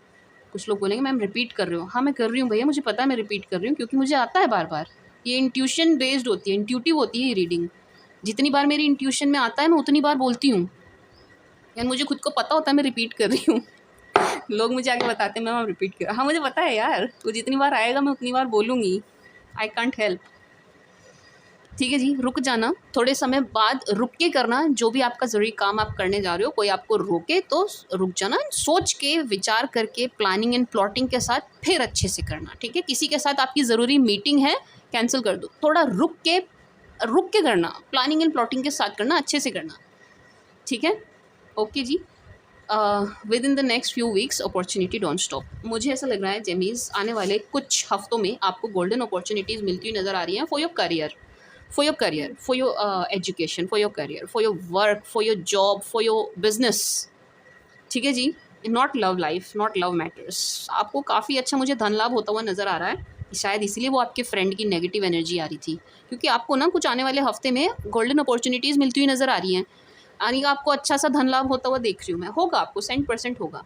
कुछ लोग बोलेंगे मैम रिपीट कर रहे हो, हाँ मैं कर रही हूँ भैया, मुझे पता है मैं रिपीट कर रही हूँ, क्योंकि मुझे आता है बार बार। ये इंट्यूशन बेस्ड होती है, इंट्यूटिव होती है ये रीडिंग। जितनी बार मेरी इंट्यूशन में आता है मैं उतनी बार बोलती हूँ, यानी मुझे खुद को पता होता है मैं रिपीट कर रही हूँ। लोग मुझे आके बताते हैं मैम आप रिपीट कर, हाँ मुझे पता है यार, वो जितनी बार आएगा मैं उतनी बार बोलूँगी, आई कांट हेल्प। ठीक है जी, रुक जाना, थोड़े समय बाद रुक के करना, जो भी आपका ज़रूरी काम आप करने जा रहे हो, कोई आपको रोके तो रुक जाना, सोच के विचार करके प्लानिंग एंड प्लॉटिंग के साथ फिर अच्छे से करना, ठीक है। किसी के साथ आपकी ज़रूरी मीटिंग है, कैंसिल कर दो, थोड़ा रुक के करना, प्लानिंग एंड प्लॉटिंग के साथ करना, अच्छे से करना, ठीक है। ओके जी, within the next few weeks opportunity don't stop. मुझे ऐसा लग रहा है जेमीज़ आने वाले कुछ हफ्तों में आपको गोल्डन अपॉर्चुनिटीज़ मिलती हुई नज़र आ रही हैं for your career, for your career, for your education, for your career, for your work, for your job, for your business, ठीक है जी। Not love life, not love matters. आपको काफ़ी अच्छा मुझे धन लाभ होता हुआ नज़र आ रहा है, शायद इसीलिए वो आपके फ्रेंड की नेगेटिव एनर्जी आ रही थी, क्योंकि आपको ना कुछ आने वाले हफ्ते में गोल्डन अपॉर्चुनिटीज़ मिलती हुई नज़र आ रही हैं, यानी कि आपको अच्छा सा धन लाभ होता हुआ देख रही हूँ मैं, होगा आपको 100% होगा,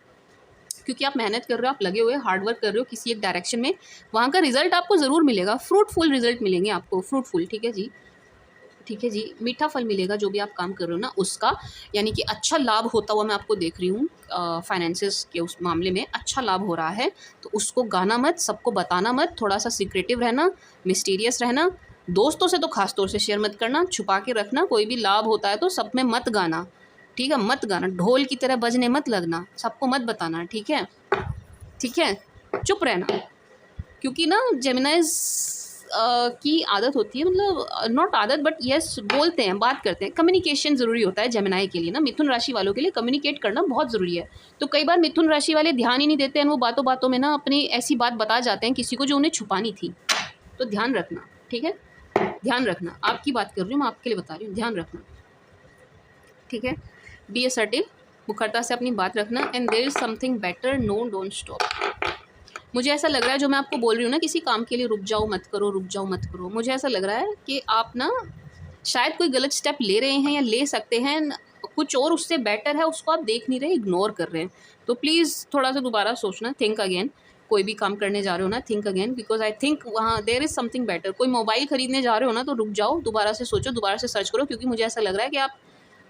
क्योंकि आप मेहनत कर रहे हो, आप लगे हुए हार्ड वर्क कर रहे हो किसी एक डायरेक्शन में, वहाँ का रिजल्ट आपको ज़रूर मिलेगा, फ्रूटफुल रिजल्ट मिलेंगे आपको, फ्रूटफुल, ठीक है जी, ठीक है जी, मीठा फल मिलेगा जो भी आप काम कर रहे हो ना उसका, यानी कि अच्छा लाभ होता हुआ मैं आपको देख रही हूँ, फाइनेंसेस के उस मामले में अच्छा लाभ हो रहा है, तो उसको गाना मत, सबको बताना मत, थोड़ा सा सीक्रेटिव रहना, मिस्टीरियस रहना, दोस्तों से तो खास तौर से शेयर मत करना, छुपा के रखना, कोई भी लाभ होता है तो सब में मत गाना, ठीक है, मत गाना, ढोल की तरह बजने मत लगना, सबको मत बताना, ठीक है, ठीक है, चुप रहना, क्योंकि ना जेमिनाइज की आदत होती है, मतलब नॉट आदत बट यस, बोलते हैं, बात करते हैं, कम्युनिकेशन ज़रूरी होता है जेमिनाई के लिए ना, मिथुन राशि वालों के लिए कम्युनिकेट करना बहुत ज़रूरी है। तो कई बार मिथुन राशि वाले ध्यान ही नहीं देते हैं, वो बातों बातों में ना अपनी ऐसी बात बता जाते हैं किसी को जो उन्हें छुपानी थी, तो ध्यान रखना, ठीक है, ध्यान रखना, आपकी बात कर रही हूँ मैं, आपके लिए बता रही हूँ, ध्यान रखना, ठीक है, बी असर्टिव, मुखरता से अपनी बात रखना, and there is something better, no don't stop. मुझे ऐसा लग रहा है जो मैं आपको बोल रही हूँ ना, किसी काम के लिए रुक जाओ मत करो, रुक जाओ मत करो, मुझे ऐसा लग रहा है कि आप ना शायद कोई गलत स्टेप ले रहे हैं या ले सकते हैं, कुछ और उससे बेटर है, उसको आप देख नहीं रहे, इग्नोर कर रहे हैं, तो प्लीज़ थोड़ा सा दोबारा सोचना, थिंक अगेन, कोई भी काम करने जा रहे हो ना, think again, because I think वहाँ देयर इज़ समथिंग बेटर। कोई मोबाइल खरीदने जा रहे हो ना, तो रुक जाओ, दोबारा से सोचो, दोबारा से सर्च करो, क्योंकि मुझे ऐसा लग रहा है कि आप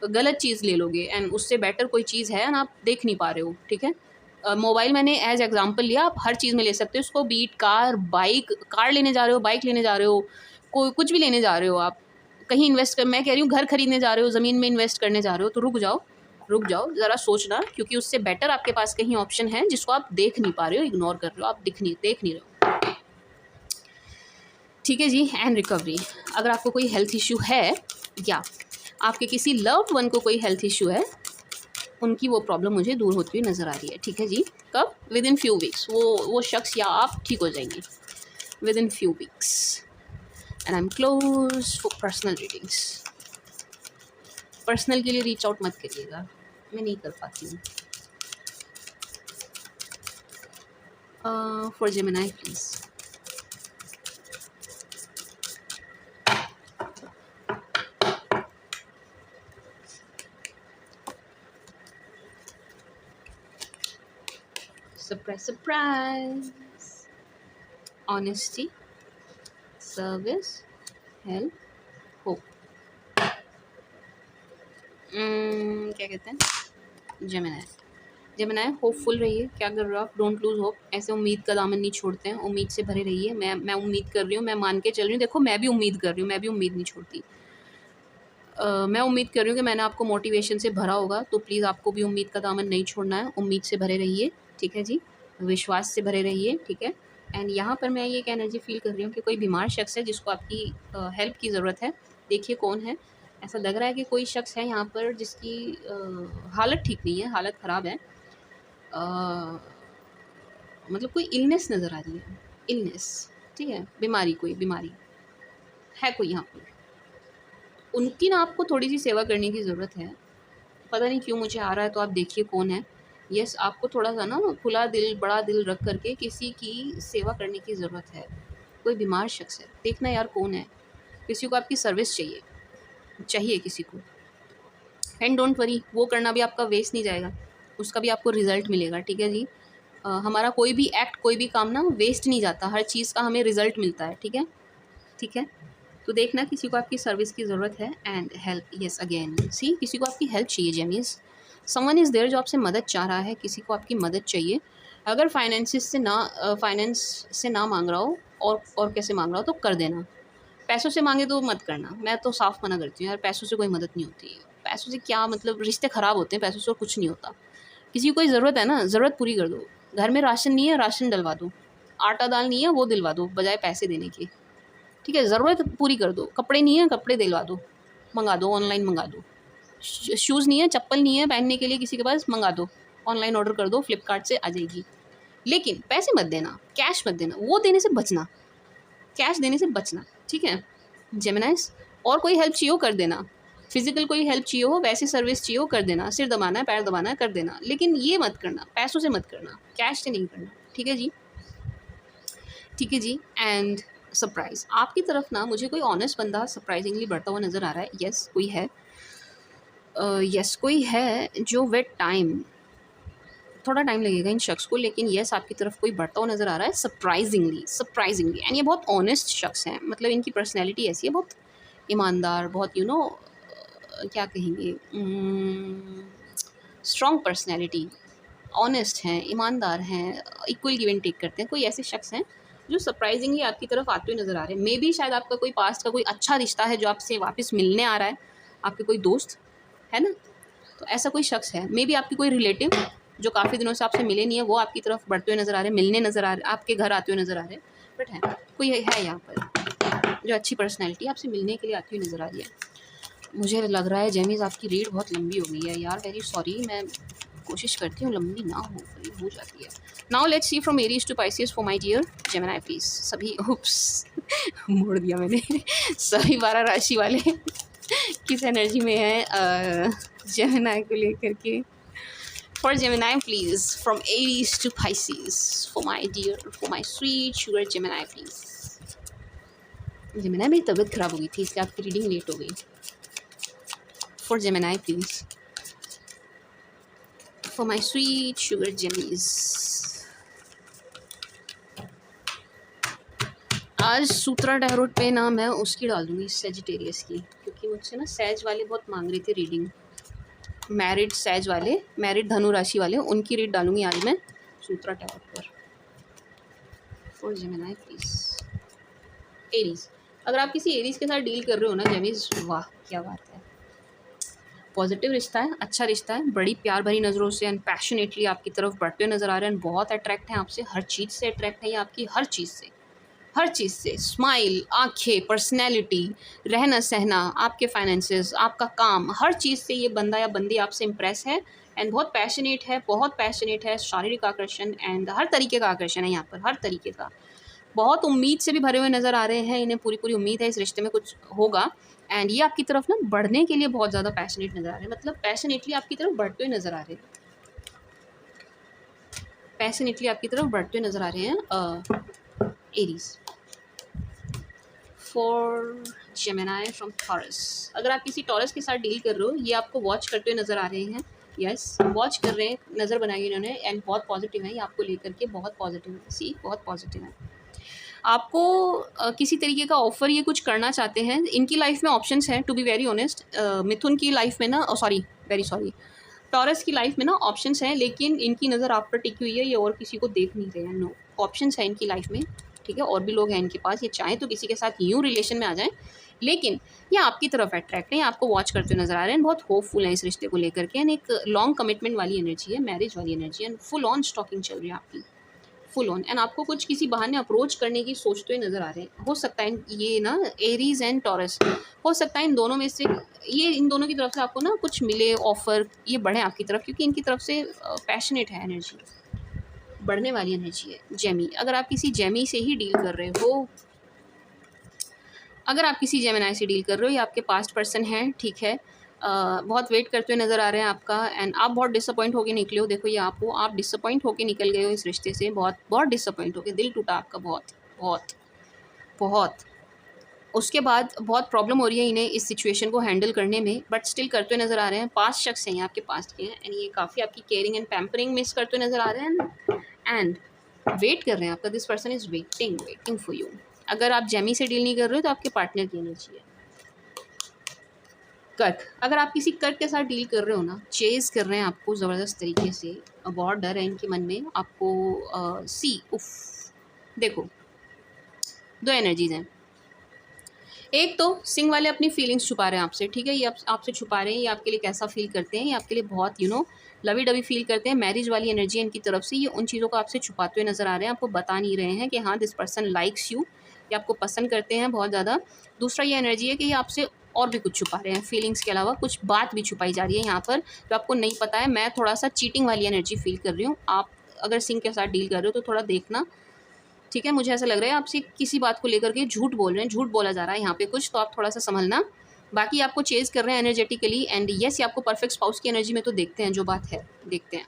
गलत चीज़ ले लोगे एंड उससे बेटर कोई चीज़ है ना, आप देख नहीं पा रहे हो, ठीक है। मोबाइल मैंने एज एग्जांपल लिया, आप हर चीज़ में ले सकते हो उसको, बीट कार, बाइक, कार लेने जा रहे हो, बाइक लेने जा रहे हो, कोई कुछ भी लेने जा रहे हो, आप कहीं इन्वेस्ट कर, मैं कह रही हूँ घर खरीदने जा रहे हो, ज़मीन में इन्वेस्ट करने जा रहे हो, तो रुक जाओ, रुक जाओ, ज़रा सोचना, क्योंकि उससे बेटर आपके पास कहीं ऑप्शन है जिसको आप देख नहीं पा रहे हो, इग्नोर कर रहे हो, आप देख नहीं रहे हो, ठीक है जी। एंड रिकवरी, अगर आपको कोई हेल्थ इशू है या आपके किसी लव्ड वन को कोई हेल्थ इशू है, उनकी वो प्रॉब्लम मुझे दूर होती हुई नज़र आ रही है, ठीक है जी। कब? विद इन फ्यू वीक्स वो शख्स या आप ठीक हो जाएंगे with in few weeks. And I am close for personal readings. Personal के लिए रीच आउट मत करिएगा, मैं नहीं कर पाती हूँ। For Gemini please. Surprise surprise. Honesty, service, help, hope. क्या कहते हैं? जेमिनी। जेमिनी होपफुल रहिए। क्या कर रहे हो आप? Don't lose hope. ऐसे उम्मीद का दामन नहीं छोड़ते हैं, उम्मीद से भरे रहिए। मैं उम्मीद कर रही हूँ, मैं मान के चल रही हूँ। देखो मैं भी उम्मीद कर रही हूँ, मैं भी उम्मीद नहीं छोड़ती। मैं उम्मीद कर रही हूँ कि मैंने आपको मोटिवेशन से भरा होगा, तो प्लीज़ आपको भी उम्मीद का दामन नहीं छोड़ना है। उम्मीद से भरे रहिए, ठीक है जी। विश्वास से भरे रहिए, ठीक है। एंड यहाँ पर मैं ये एक एनर्जी फील कर रही हूँ कि कोई बीमार शख्स है जिसको आपकी हेल्प की ज़रूरत है। देखिए कौन है। ऐसा लग रहा है कि कोई शख्स है यहाँ पर जिसकी हालत ठीक नहीं है, हालत ख़राब है। मतलब कोई इलनेस नज़र आ रही है, इलनेस, ठीक है। बीमारी, कोई बीमारी है कोई यहाँ पर। उनकी ना आपको थोड़ी सी सेवा करने की ज़रूरत है। पता नहीं क्यों मुझे आ रहा है, तो आप देखिए कौन है। यस, आपको थोड़ा सा ना खुला दिल, बड़ा दिल रख करके किसी की सेवा करने की ज़रूरत है। कोई बीमार शख्स है, देखना यार कौन है। किसी को आपकी सर्विस चाहिए, चाहिए किसी को। एंड डोंट वरी, वो करना भी आपका वेस्ट नहीं जाएगा, उसका भी आपको रिज़ल्ट मिलेगा, ठीक है जी। हमारा कोई भी एक्ट, कोई भी काम ना वेस्ट नहीं जाता, हर चीज़ का हमें रिज़ल्ट मिलता है, ठीक है, ठीक है। तो देखना किसी को आपकी सर्विस की ज़रूरत है। एंड हेल्प, यस अगेन सी, किसी को आपकी हेल्प चाहिए जेमिस। समवन इज़ देयर जो आपसे मदद चाह रहा है, किसी को आपकी मदद चाहिए। अगर फाइनेंस से ना मांग रहा हो, और कैसे मांग रहा हो तो कर देना। पैसों से मांगे तो मत करना, मैं तो साफ़ मना करती हूँ यार, पैसों से कोई मदद नहीं होती। पैसों से क्या मतलब, रिश्ते ख़राब होते हैं पैसों से, और कुछ नहीं होता। किसी को कोई ज़रूरत है ना, ज़रूरत पूरी कर दो। घर में राशन नहीं है, राशन डलवा दो। आटा दाल नहीं है, वो दिलवा दो बजाय पैसे देने के, ठीक है। ज़रूरत पूरी कर दो। कपड़े नहीं है, कपड़े दिलवा दो, मंगा दो, ऑनलाइन मंगा दो। शूज़ नहीं है, चप्पल नहीं है पहनने के लिए किसी के पास, मंगा दो, ऑनलाइन ऑर्डर कर दो, फ्लिपकार्ट से आ जाएगी। लेकिन पैसे मत देना, कैश मत देना, वो देने से बचना, कैश देने से बचना, ठीक है जेमिनाइज। और कोई हेल्प चाहिए हो कर देना, फिजिकल कोई हेल्प चाहिए हो, वैसी सर्विस चाहिए हो कर देना, सिर दबाना है, पैर दबाना है, कर देना। लेकिन ये मत करना, पैसों से मत करना, कैश से नहीं करना, ठीक है जी, ठीक है जी। एंड सरप्राइज़, आपकी तरफ ना मुझे कोई ऑनेस्ट बंदा सरप्राइजिंगली बढ़ता हुआ नज़र आ रहा है। यस कोई है, यस कोई है जो विद टाइम, थोड़ा टाइम लगेगा इन शख्स को, लेकिन यस आपकी तरफ कोई बढ़ता हुआ नज़र आ रहा है सरप्राइजिंगली, सरप्राइजिंगली। एंड ये बहुत ऑनेस्ट शख्स हैं, मतलब इनकी पर्सनैलिटी ऐसी है, बहुत ईमानदार, बहुत क्या कहेंगे, स्ट्रॉन्ग पर्सनैलिटी, ऑनेस्ट हैं, ईमानदार हैं, इक्वल गिव एंड टेक करते हैं। कोई ऐसे शख्स हैं जो सरप्राइजिंगली आपकी तरफ आते हुए नज़र आ रहे हैं। मे बी शायद आपका कोई पास्ट का कोई अच्छा रिश्ता है जो आपसे वापस मिलने आ रहा है, आपके कोई दोस्त है ना, तो ऐसा कोई शख्स है। मे बी आपकी कोई रिलेटिव जो काफ़ी दिनों से आपसे मिले नहीं है, वो आपकी तरफ बढ़ते हुए नज़र आ रहे हैं, मिलने नज़र आ रहे हैं, आपके घर आते हुए नज़र आ रहे हैं। बट है कोई है यहाँ पर जो अच्छी पर्सनैलिटी आपसे मिलने के लिए आती हुई नज़र आ रही है। मुझे लग रहा है जेमीज़ आपकी रीड बहुत लंबी हो गई है यार, वेरी सॉरी। मैं कोशिश करती हूँ लंबी ना हो, करीब हो जाती है। Now let's see from Aries to Pisces for my dear Gemini please. सभी उप्स मोड़ दिया मैंने सभी 12 राशि वाले किस एनर्जी में है जेमिनी को लेकर के। For Gemini please from Aries to Pisces for my dear, for my sweet sugar Gemini please. Gemini मेरी तबीयत ख़राब हो गई थी, इसलिए आपकी रीडिंग लेट हो गई। For Gemini please, for my sweet sugar jellies। आज सूत्रा टैरोट पे ना मैं उसकी डाल दूँगी, सेजिटेरियस की, क्योंकि मुझसे ना सेज वाले बहुत मांग रहे थे रीडिंग। मैरिड सेज वाले, मैरिड धनु राशि वाले, उनकी रीड डालूँगी आज मैं सूत्रा टैरोट पर। For Gemini please. एरीज, अगर आप किसी एरीज के साथ डील कर रहे हो ना जेमीज, वाह क्या बात है। पॉजिटिव रिश्ता है, अच्छा रिश्ता है, बड़ी प्यार भरी नज़रों से एंड पैशनेटली आपकी तरफ बढ़ते हुए नज़र आ रहे हैं। बहुत अट्रैक्ट हैं आपसे, हर चीज़ से अट्रैक्ट है ये, आपकी हर चीज़ से, हर चीज़ से, स्माइल, आँखें, पर्सनैलिटी, रहना सहना, आपके फाइनेंसेस, आपका काम, हर चीज़ से ये बंदा या बंदी आपसे इम्प्रेस है एंड बहुत पैशनेट है, शारीरिक आकर्षण एंड हर तरीके का आकर्षण है यहाँ पर, हर तरीके का। बहुत उम्मीद से भी भरे हुए नज़र आ रहे हैं, इन्हें पूरी-पूरी उम्मीद है इस रिश्ते में कुछ होगा एंड ये आपकी तरफ ना बढ़ने के लिए बहुत ज़्यादा पैशनेट नज़र आ रहे हैं, मतलब पैशनेटली आपकी तरफ बढ़ते हुए नज़र आ रहे हैं। पैशनेटली आपकी तरफ बढ़ते हुए नज़र आ रहे हैं Aries. For Gemini from taurus, अगर आप किसी टॉरस के साथ डील कर रहे हो, ये आपको वॉच करते हुए नज़र आ रहे हैं। यस, वॉच कर रहे हैं, नज़र बनाई इन्होंने एंड बहुत पॉजिटिव है ये आपको लेकर के, बहुत पॉजिटिव है, सी बहुत पॉजिटिव है। आपको किसी तरीके का ऑफ़र ये कुछ करना चाहते हैं। इनकी लाइफ में ऑप्शंस हैं, टू बी वेरी ऑनेस्ट। मिथुन की लाइफ में ना वेरी सॉरी, टॉरस की लाइफ में ना ऑप्शंस हैं, लेकिन इनकी नज़र आप पर टिकी हुई है, ये और किसी को देख नहीं रहे हैं। नो, ऑप्शंस हैं इनकी लाइफ में, ठीक है, और भी लोग हैं इनके पास, ये चाहें तो किसी के साथ यूँ रिलेशन में आ जाएँ, लेकिन ये आपकी तरफ अट्रैक्ट हैं, आपको वॉच करते हुए नज़र आ रहे हैं, बहुत होपफुल हैं इस रिश्ते को लेकर के एंड एक लॉन्ग कमिटमेंट वाली एनर्जी है, मैरिज वाली एनर्जी है एंड फुल ऑन स्टॉकिंग चल रही है आपकी, फुल ऑन एंड आपको कुछ किसी बहाने अप्रोच करने की सोचते हुए नज़र आ रहे हैं। हो सकता है ये ना एरीज एंड टॉरस, हो सकता है इन दोनों में से, ये इन दोनों की तरफ से आपको ना कुछ मिले ऑफ़र, ये बढ़े आपकी तरफ, क्योंकि इनकी तरफ से पैशनेट है एनर्जी, बढ़ने वाली एनर्जी है। जेमी, अगर आप किसी जेमी से ही डील कर रहे हो, अगर आप किसी जेमिनी से डील कर रहे हो, ये आपके पास्ट पर्सन हैं, ठीक है, बहुत वेट करते हुए नज़र आ रहे हैं आपका एंड आप बहुत डिसअपॉइंट होके निकले हो। देखो ये आप हो, आप डिसअपॉइंट होके निकल गए हो इस रिश्ते से, बहुत बहुत डिसअपॉइंट होके, दिल टूटा आपका बहुत बहुत बहुत। उसके बाद बहुत प्रॉब्लम हो रही है इन्हें इस सिचुएशन को हैंडल करने में, बट स्टिल करते हुए नज़र आ रहे हैं। 5 शख्स हैं ये आपके पास के हैं एंड ये काफ़ी आपकी केयरिंग एंड पैम्परिंग मिस करते हुए नज़र आ रहे हैं एंड वेट कर रहे हैं आपका। This person is waiting for you. अगर आप जेमी से डील नहीं कर रहे हो तो आपके पार्टनर की एनर्जी है। कर्क, अगर आप किसी कर्क के साथ डील कर रहे हो ना, चेज़ कर रहे हैं आपको ज़बरदस्त तरीके से, बहुत डर है इनके मन में आपको। देखो 2 एनर्जीज़ हैं। एक तो सिंह वाले अपनी फीलिंग्स छुपा रहे हैं आपसे, ठीक है, ये आपसे छुपा रहे हैं, ये आपके लिए कैसा फ़ील करते हैं, ये आपके लिए बहुत लवी डवी फ़ील करते हैं। मैरिज वाली एनर्जी इनकी तरफ से, ये उन चीज़ों को आपसे छुपाते हुए नज़र आ रहे हैं, आपको बता नहीं रहे हैं कि हाँ दिस पर्सन लाइक्स यू, ये आपको पसंद करते हैं बहुत ज़्यादा। दूसरा ये एनर्जी है कि ये आपसे और भी कुछ छुपा रहे हैं, फीलिंग्स के अलावा कुछ बात भी छुपाई जा रही है यहाँ पर जो आपको नहीं पता है। मैं थोड़ा सा चीटिंग वाली एनर्जी फ़ील कर रही हूँ। आप अगर सिंह के साथ डील कर रहे हो तो थोड़ा देखना, ठीक है, मुझे ऐसा लग रहा है आपसे किसी बात को लेकर के झूठ बोल रहे हैं, झूठ बोला जा रहा है यहाँ पे कुछ, तो आप थोड़ा सा संभलना। बाकी आपको चेज़ कर रहे हैं एनर्जेटिकली एंड येस, ये आपको परफेक्ट स्पाउस की एनर्जी में तो देखते हैं, जो बात है देखते हैं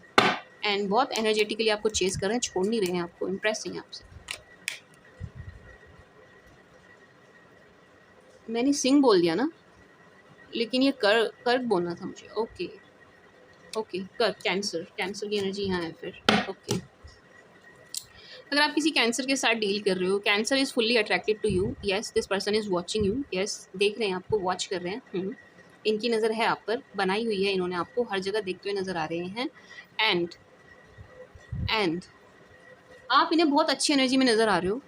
एंड बहुत एनर्जेटिकली आपको चेज़ कर रहे हैं, छोड़ नहीं रहे हैं आपको, इम्प्रेस हैं आपसे। मैंने सिंह बोल दिया ना, लेकिन ये कर्क बोलना था मुझे। ओके कर्क, कैंसर की एनर्जी यहाँ है फिर। ओके, अगर आप किसी कैंसर के साथ डील कर रहे हो, Cancer is fully attracted to you. Yes, this person is watching you. Yes, देख रहे हैं आपको, वॉच कर रहे हैं। इनकी नज़र है आप पर, बनाई हुई है इन्होंने आपको, हर जगह देखते हुए नज़र आ रहे हैं एंड आप इन्हें बहुत अच्छी एनर्जी में नज़र आ रहे हो,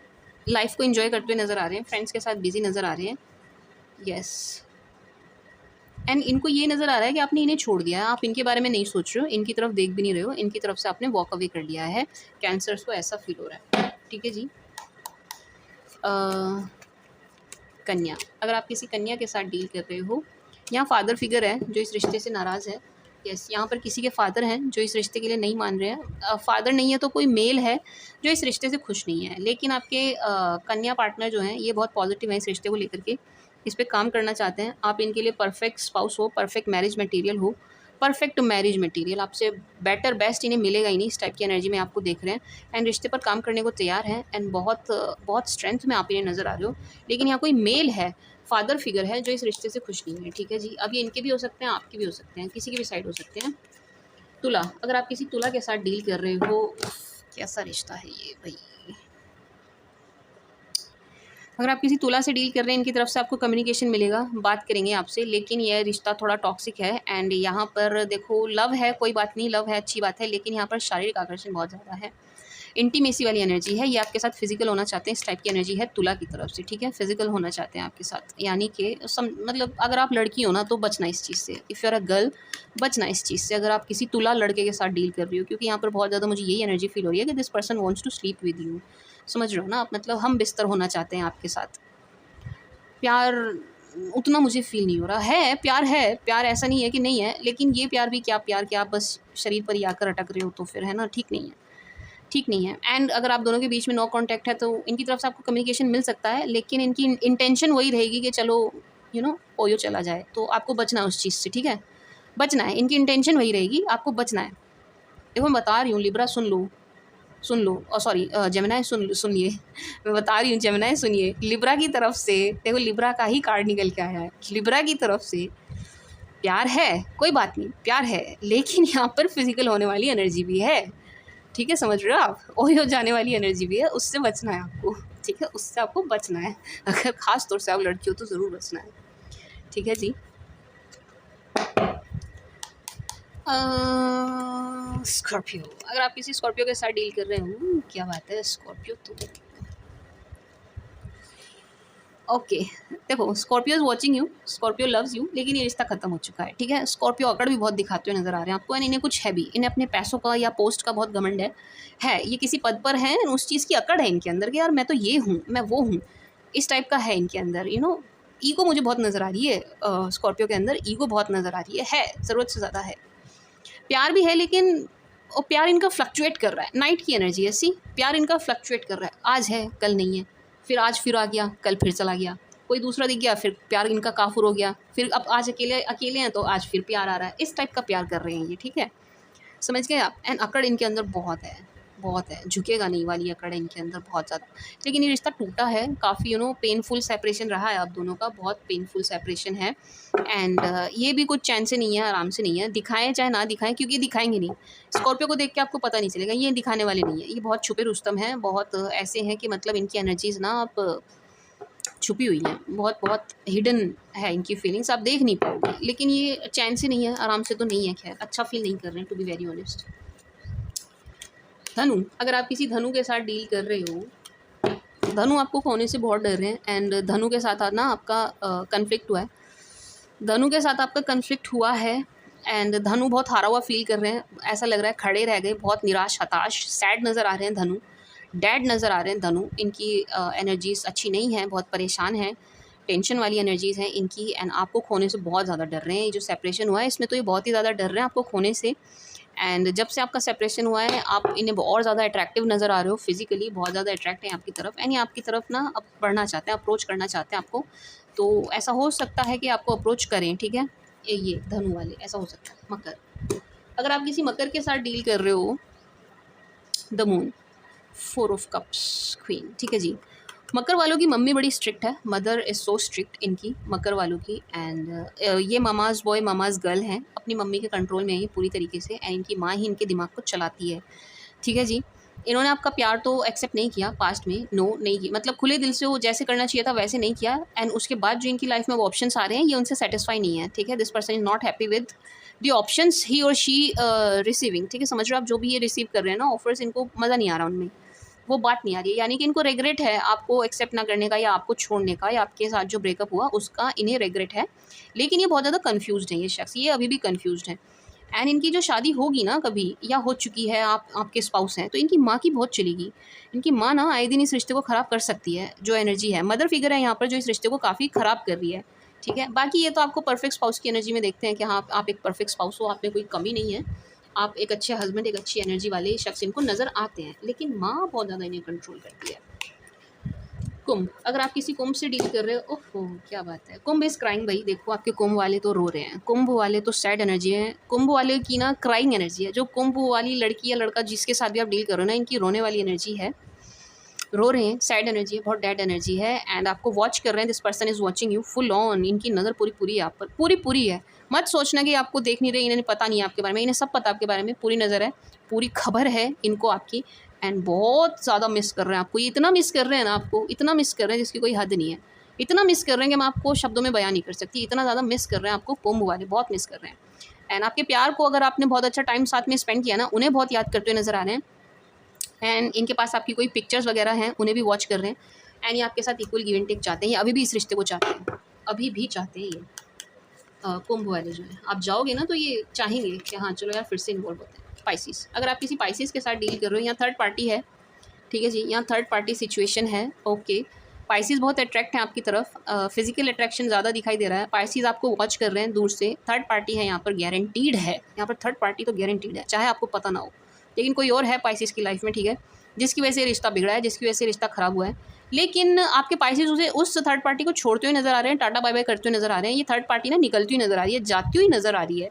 लाइफ को एंजॉय करते हुए नज़र आ रहे हैं, फ्रेंड्स के साथ बिजी नज़र आ रहे हैं। येस, एंड इनको ये नज़र आ रहा है कि आपने इन्हें छोड़ दिया है, आप इनके बारे में नहीं सोच रहे हो, इनकी तरफ देख भी नहीं रहे हो, इनकी तरफ से आपने वॉक अवे कर लिया है। कैंसर्स को ऐसा फील हो रहा है, ठीक है जी। कन्या, अगर आप किसी कन्या के साथ डील कर रहे हो, यहाँ फादर फिगर है जो इस रिश्ते से नाराज़ है। यस, यहाँ पर किसी के फादर हैं जो इस रिश्ते के लिए नहीं मान रहे हैं। फादर नहीं है तो कोई मेल है जो इस रिश्ते से खुश नहीं है, लेकिन आपके कन्या पार्टनर जो हैं ये बहुत पॉजिटिव हैं इस रिश्ते को लेकर के, इस पर काम करना चाहते हैं। आप इनके लिए परफेक्ट स्पाउस हो, परफेक्ट मैरिज मटेरियल हो, परफेक्ट मैरिज मटेरियल, आपसे बेटर बेस्ट इन्हें मिलेगा ही नहीं, इस टाइप की एनर्जी में आपको देख रहे हैं एंड रिश्ते पर काम करने को तैयार हैं एंड बहुत स्ट्रेंथ में आप इन्हें नज़र आ रहे हो। लेकिन यहाँ कोई मेल है, फादर फिगर है जो इस रिश्ते से खुश नहीं है, ठीक है जी। अब ये इनके भी हो सकते हैं, आपके भी हो सकते हैं, किसी के भी साइड हो सकते हैं। तुला, अगर आप किसी तुला के साथ डील कर रहे हो, कैसा रिश्ता है ये भाई। अगर आप किसी तुला से डील कर रहे हैं, इनकी तरफ से आपको कम्युनिकेशन मिलेगा, बात करेंगे आपसे, लेकिन यह रिश्ता थोड़ा टॉक्सिक है एंड यहाँ पर देखो लव है, कोई बात नहीं, लव है, अच्छी बात है, लेकिन यहाँ पर शारीरिक आकर्षण बहुत ज़्यादा है, इंटीमेसी वाली एनर्जी है, ये आपके साथ फिजिकल होना चाहते हैं, इस टाइप की एनर्जी है तुला की तरफ से, ठीक है, फिजिकल होना चाहते हैं आपके साथ, यानी कि मतलब अगर आप लड़की हो ना तो बचना इस चीज़ से, if you are a girl बचना इस चीज़ से, अगर आप किसी तुला लड़के के साथ डील कर रही हो, क्योंकि यहाँ पर बहुत ज़्यादा मुझे यही एनर्जी फील हो रही है कि this person wants to sleep with you. समझ रहे हो ना आप, मतलब हम बिस्तर होना चाहते हैं आपके साथ। प्यार उतना मुझे फ़ील नहीं हो रहा है, प्यार ऐसा नहीं है कि नहीं है, लेकिन ये प्यार भी क्या प्यार कि आप बस शरीर पर ही आकर अटक रहे हो, तो फिर है ना, ठीक नहीं है, ठीक नहीं है। एंड अगर आप दोनों के बीच में नो कॉन्टैक्ट है तो इनकी तरफ से आपको कम्युनिकेशन मिल सकता है, लेकिन इनकी इंटेंशन वही रहेगी कि चलो ओयो चला जाए, तो आपको बचना है उस चीज़ से, ठीक है? बचना है, इनकी इंटेंशन वही रहेगी, आपको बचना है। देखो मैं बता रही हूँ, लिब्रा सुन लो, सॉरी जेमिनी सुनिए। मैं बता रही हूँ जेमिनी सुनिए, लिब्रा की तरफ से देखो, लिब्रा का ही कार्ड निकल के आया है। लिब्रा की तरफ से प्यार है, कोई बात नहीं, प्यार है, लेकिन यहाँ पर फिजिकल होने वाली एनर्जी भी है, ठीक है? समझ रहे हो आप? ओही हो जाने वाली एनर्जी भी है, उससे बचना है आपको, ठीक है? उससे आपको बचना है। अगर ख़ास तौर से आप लड़की हो तो ज़रूर बचना है, ठीक है जी। स्कॉर्पियो, अगर आप किसी स्कॉर्पियो के साथ डील कर रहे हो, क्या बात है, स्कॉर्पियो तो ओके। देखो Scorpio is watching you, Scorpio loves you, लेकिन ये रिश्ता खत्म हो चुका है, ठीक है? स्कॉर्पियो अकड़ भी बहुत दिखाते हुए नज़र आ रहे हैं आपको, एंड इन्हें कुछ है भी, इन्हें अपने पैसों का या पोस्ट का बहुत घमंड है, ये किसी पद पर हैं, उस चीज़ की अकड़ है इनके अंदर कि यार मैं तो ये हूँ, मैं वो हूँ, इस टाइप का है इनके अंदर, ईगो मुझे बहुत नज़र आ रही है, स्कॉर्पियो के अंदर ईगो बहुत नज़र आ रही है, ज़रूरत से ज़्यादा है। प्यार भी है, लेकिन और प्यार इनका फ्लक्चुएट कर रहा है, नाइट की एनर्जी ऐसी, प्यार इनका फ्लक्चुएट कर रहा है, आज है कल नहीं है, फिर आज फिर आ गया, कल फिर चला गया, कोई दूसरा दिख गया, फिर प्यार इनका काफुर हो गया, फिर अब आज अकेले अकेले हैं तो आज फिर प्यार आ रहा है, इस टाइप का प्यार कर रहे हैं ये, ठीक है? समझ गए आप? एंड अकड़ इनके अंदर बहुत है, बहुत है, झुकेगा नहीं वाली अकड़ है इनके अंदर बहुत ज़्यादा। लेकिन ये रिश्ता टूटा है काफ़ी, पेनफुल सेपरेशन रहा है आप दोनों का, बहुत पेनफुल सेपरेशन है। एंड ये भी कुछ चैन से नहीं है, आराम से नहीं है, दिखाएं चाहे ना दिखाएं, क्योंकि ये दिखाएंगे नहीं। स्कॉर्पियो को देख के आपको पता नहीं चलेगा, ये दिखाने वाले नहीं है, ये बहुत छुपे रुस्तम हैं, बहुत ऐसे हैं कि मतलब इनकी एनर्जीज ना आप छुपी हुई हैं, बहुत बहुत हिडन है इनकी फीलिंग्स, आप देख नहीं पाओगे, लेकिन ये चैन से नहीं है, आराम से तो नहीं है, खैर अच्छा फील नहीं कर रहे हैं, टू बी वेरी ऑनेस्ट। धनु, अगर आप किसी धनु के साथ डील कर रहे हो, धनु आपको खोने से बहुत डर रहे हैं, एंड धनु के साथ ना आपका कन्फ्लिक्ट हुआ है, धनु के साथ आपका कन्फ्लिक्ट हुआ है, एंड धनु बहुत हारा हुआ फील कर रहे हैं, ऐसा लग रहा है खड़े रह गए, बहुत निराश, हताश, सैड नज़र आ रहे हैं धनु, डैड नज़र आ रहे हैं धनु, इनकी एनर्जीज अच्छी नहीं है, बहुत परेशान हैं, टेंशन वाली एनर्जीज़ हैं इनकी, एंड आपको खोने से बहुत ज़्यादा डर रहे हैं। ये जो सेपरेशन हुआ है इसमें तो ये बहुत ही ज़्यादा डर रहे हैं आपको खोने से, एंड जब से आपका सेपरेशन हुआ है आप इन्हें और ज़्यादा अट्रैक्टिव नज़र आ रहे हो, फिजिकली बहुत ज़्यादा अट्रैक्ट हैं आपकी तरफ, एंड ये आपकी तरफ ना अब बढ़ना चाहते हैं, अप्रोच करना चाहते हैं आपको, तो ऐसा हो सकता है कि आपको अप्रोच करें, ठीक है? ये धनु वाले, ऐसा हो सकता है। मकर, अगर आप किसी मकर के साथ डील कर रहे हो, the moon, 4 of cups, queen, ठीक है जी। मकर वालों की मम्मी बड़ी स्ट्रिक्ट है, मदर इज़ सो स्ट्रिक्ट इनकी, मकर वालों की, एंड ये मामाज बॉय मामाज गर्ल हैं, अपनी मम्मी के कंट्रोल में है ये पूरी तरीके से, एंड इनकी माँ ही इनके दिमाग को चलाती है, ठीक है जी। इन्होंने आपका प्यार तो एक्सेप्ट नहीं किया पास्ट में, नो नहीं किया, मतलब खुले दिल से वो जैसे करना चाहिए था वैसे नहीं किया, एंड उसके बाद जो इनकी लाइफ में वो ऑप्शंस आ रहे हैं ये उनसे सेटिस्फाई नहीं है, ठीक है? This person is not happy with the options ही और शी रिसीविंग, ठीक है? समझ रहे हो आप, जो भी ये रिसीव कर रहे हैं ना ऑफर्स, इनको मज़ा नहीं आ रहा उनमें, वो बात नहीं आ रही है, यानी कि इनको रिग्रेट है आपको एक्सेप्ट ना करने का, या आपको छोड़ने का, या आपके साथ जो ब्रेकअप हुआ उसका इन्हें रिग्रेट है, लेकिन ये बहुत ज़्यादा कन्फ्यूज्ड है, ये शख्स, ये अभी भी कन्फ्यूज्ड है, एंड इनकी जो शादी होगी ना कभी, या हो चुकी है, आपके स्पाउस हैं, तो इनकी माँ की बहुत चलेगी, इनकी माँ ना आए दिन इस रिश्ते को ख़राब कर सकती है, जो एनर्जी है, मदर फिगर है यहाँ पर जो इस रिश्ते को काफ़ी ख़राब कर रही है, ठीक है? बाकी ये तो आपको परफेक्ट स्पाउस की एनर्जी में देखते हैं कि हाँ आप एक परफेक्ट स्पाउस हो, आप में कोई कमी नहीं है, आप एक अच्छे हस्बैंड, एक अच्छी एनर्जी वाले शख्स इनको नज़र आते हैं, लेकिन माँ बहुत ज़्यादा इन्हें कंट्रोल करती है। कुंभ, अगर आप किसी कुंभ से डील कर रहे हो, ओहो क्या बात है, कुंभ इज क्राइंग भाई, देखो आपके कुंभ वाले तो रो रहे हैं, कुंभ वाले तो सैड एनर्जी है, कुंभ वाले की ना क्राइंग एनर्जी है, जो कुंभ वाली लड़की या लड़का जिसके साथ भी आप डील करो ना, इनकी रोने वाली एनर्जी है, रो रहे हैं, सैड एनर्जी है, बहुत डैड एनर्जी है, एंड आपको वॉच कर रहे हैं, this person is watching you full on, इनकी नज़र पूरी पूरी है आप पर, पूरी पूरी है, मत सोचना कि आपको देख नहीं रहे, इन्हें पता नहीं है आपके बारे में, इन्हें सब पता आपके बारे में, पूरी नज़र है, पूरी खबर है इनको आपकी, एंड बहुत ज़्यादा मिस कर रहे हैं आपको, ये इतना मिस कर रहे हैं ना आपको, इतना मिस कर रहे हैं जिसकी कोई हद नहीं है, इतना मिस कर रहे हैं कि मैं आपको शब्दों में बयान नहीं कर सकती, इतना ज़्यादा मिस कर रहे हैं आपको, कुंभ वाले बहुत मिस कर रहे हैं, एंड आपके प्यार को अगर आपने बहुत अच्छा टाइम साथ में स्पेंड किया ना, उन्हें बहुत याद करते हुए नज़र आ रहे हैं, एंड इनके पास आपकी कोई पिक्चर्स वगैरह हैं, उन्हें भी वॉच कर रहे हैं, एंड ये आपके साथ इक्वल गिव एंड टेक चाहते हैं, ये अभी भी इस रिश्ते को चाहते हैं, अभी भी चाहते हैं ये कुंभ वाले जो है, आप जाओगे ना तो ये चाहेंगे कि हाँ चलो यार फिर से इन्वॉल्व होते हैं। स्पाइसिस, अगर आप किसी स्पाइसिस के साथ डील कर रहे हो, या थर्ड पार्टी है, ठीक है जी, यहाँ थर्ड पार्टी सिचुएशन है। ओके, पाइसेस बहुत अट्रैक्ट हैं आपकी तरफ, फिजिकल अट्रैक्शन ज़्यादा दिखाई दे रहा है। पाइसेस आपको वॉच कर रहे हैं दूर से। थर्ड पार्टी है यहाँ पर, गारंटीड है यहाँ पर, थर्ड पार्टी तो गारंटीड है, चाहे आपको पता ना हो, लेकिन कोई और है पाइसेस की लाइफ में, ठीक है, जिसकी वजह से रिश्ता बिगड़ा है, जिसकी वजह से रिश्ता ख़राब हुआ है। लेकिन आपके पाइसेस उसे उस थर्ड पार्टी को छोड़ते हुए नज़र आ रहे हैं, टाटा बाय बाय करते हुए नज़र आ रहे हैं। ये थर्ड पार्टी ना निकलती हुई नज़र आ रही है, जाती हुई नज़र आ रही है,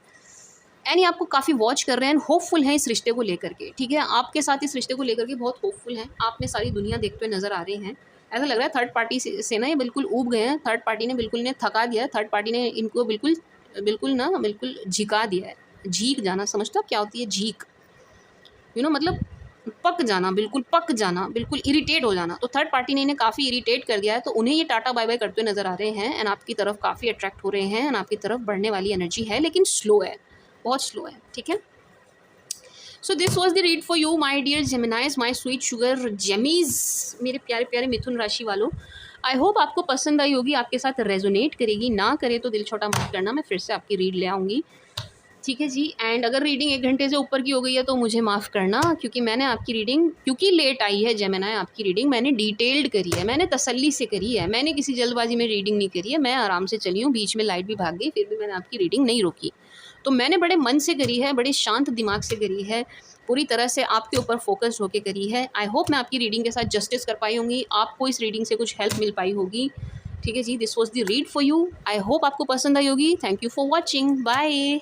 यानी आपको काफ़ी वॉच कर रहे हैं, होपफुल हैं इस रिश्ते को लेकर के, ठीक है, आपके साथ इस रिश्ते को लेकर के बहुत होपफुल हैं। आपने सारी दुनिया देखते हुए नज़र आ रहे हैं। ऐसा लग रहा है थर्ड पार्टी से ना ये बिल्कुल ऊब गए हैं, थर्ड पार्टी ने बिल्कुल इन्हें थका दिया है, थर्ड पार्टी ने इनको बिल्कुल बिल्कुल ना बिल्कुल झिका दिया है। झीक जाना, समझते हो क्या होती है झीक? मतलब पक जाना, बिल्कुल पक जाना, बिल्कुल इरिटेट हो जाना। तो थर्ड पार्टी ने इन्हें काफ़ी इरिटेट कर दिया है, तो उन्हें ये टाटा बाय बाय करते हुए नज़र आ रहे हैं एंड आपकी तरफ काफ़ी अट्रैक्ट हो रहे हैं एंड आपकी तरफ बढ़ने वाली एनर्जी है, लेकिन स्लो है, बहुत स्लो है, ठीक है। So this was the read for you my dear Geminis, my sweet sugar जेमीज, मेरे प्यारे प्यारे मिथुन राशि वालों। आई होप आपको पसंद आई होगी, आपके साथ रेजोनेट करेगी, ना करे तो दिल छोटा मत करना, मैं फिर से आपकी रीड ले आऊँगी, ठीक है जी। एंड अगर रीडिंग 1 घंटे से ऊपर की हो गई है तो मुझे माफ़ करना, क्योंकि मैंने आपकी रीडिंग, क्योंकि लेट आई है जेमिनाई, आपकी रीडिंग मैंने डिटेल्ड करी है, मैंने तसल्ली से करी है, मैंने किसी जल्दबाजी में रीडिंग नहीं करी है, मैं आराम से चली हूँ, बीच में लाइट भी भाग गई, फिर भी मैंने आपकी रीडिंग नहीं रोकी। तो मैंने बड़े मन से करी है, बड़े शांत दिमाग से करी है, पूरी तरह से आपके ऊपर फोकस होकर करी है। आई होप मैं आपकी रीडिंग के साथ जस्टिस कर पाई होंगी, आपको इस रीडिंग से कुछ हेल्प मिल पाई होगी, ठीक है जी। This was the read for you, I hope आपको पसंद आई होगी। Thank you for watching, bye.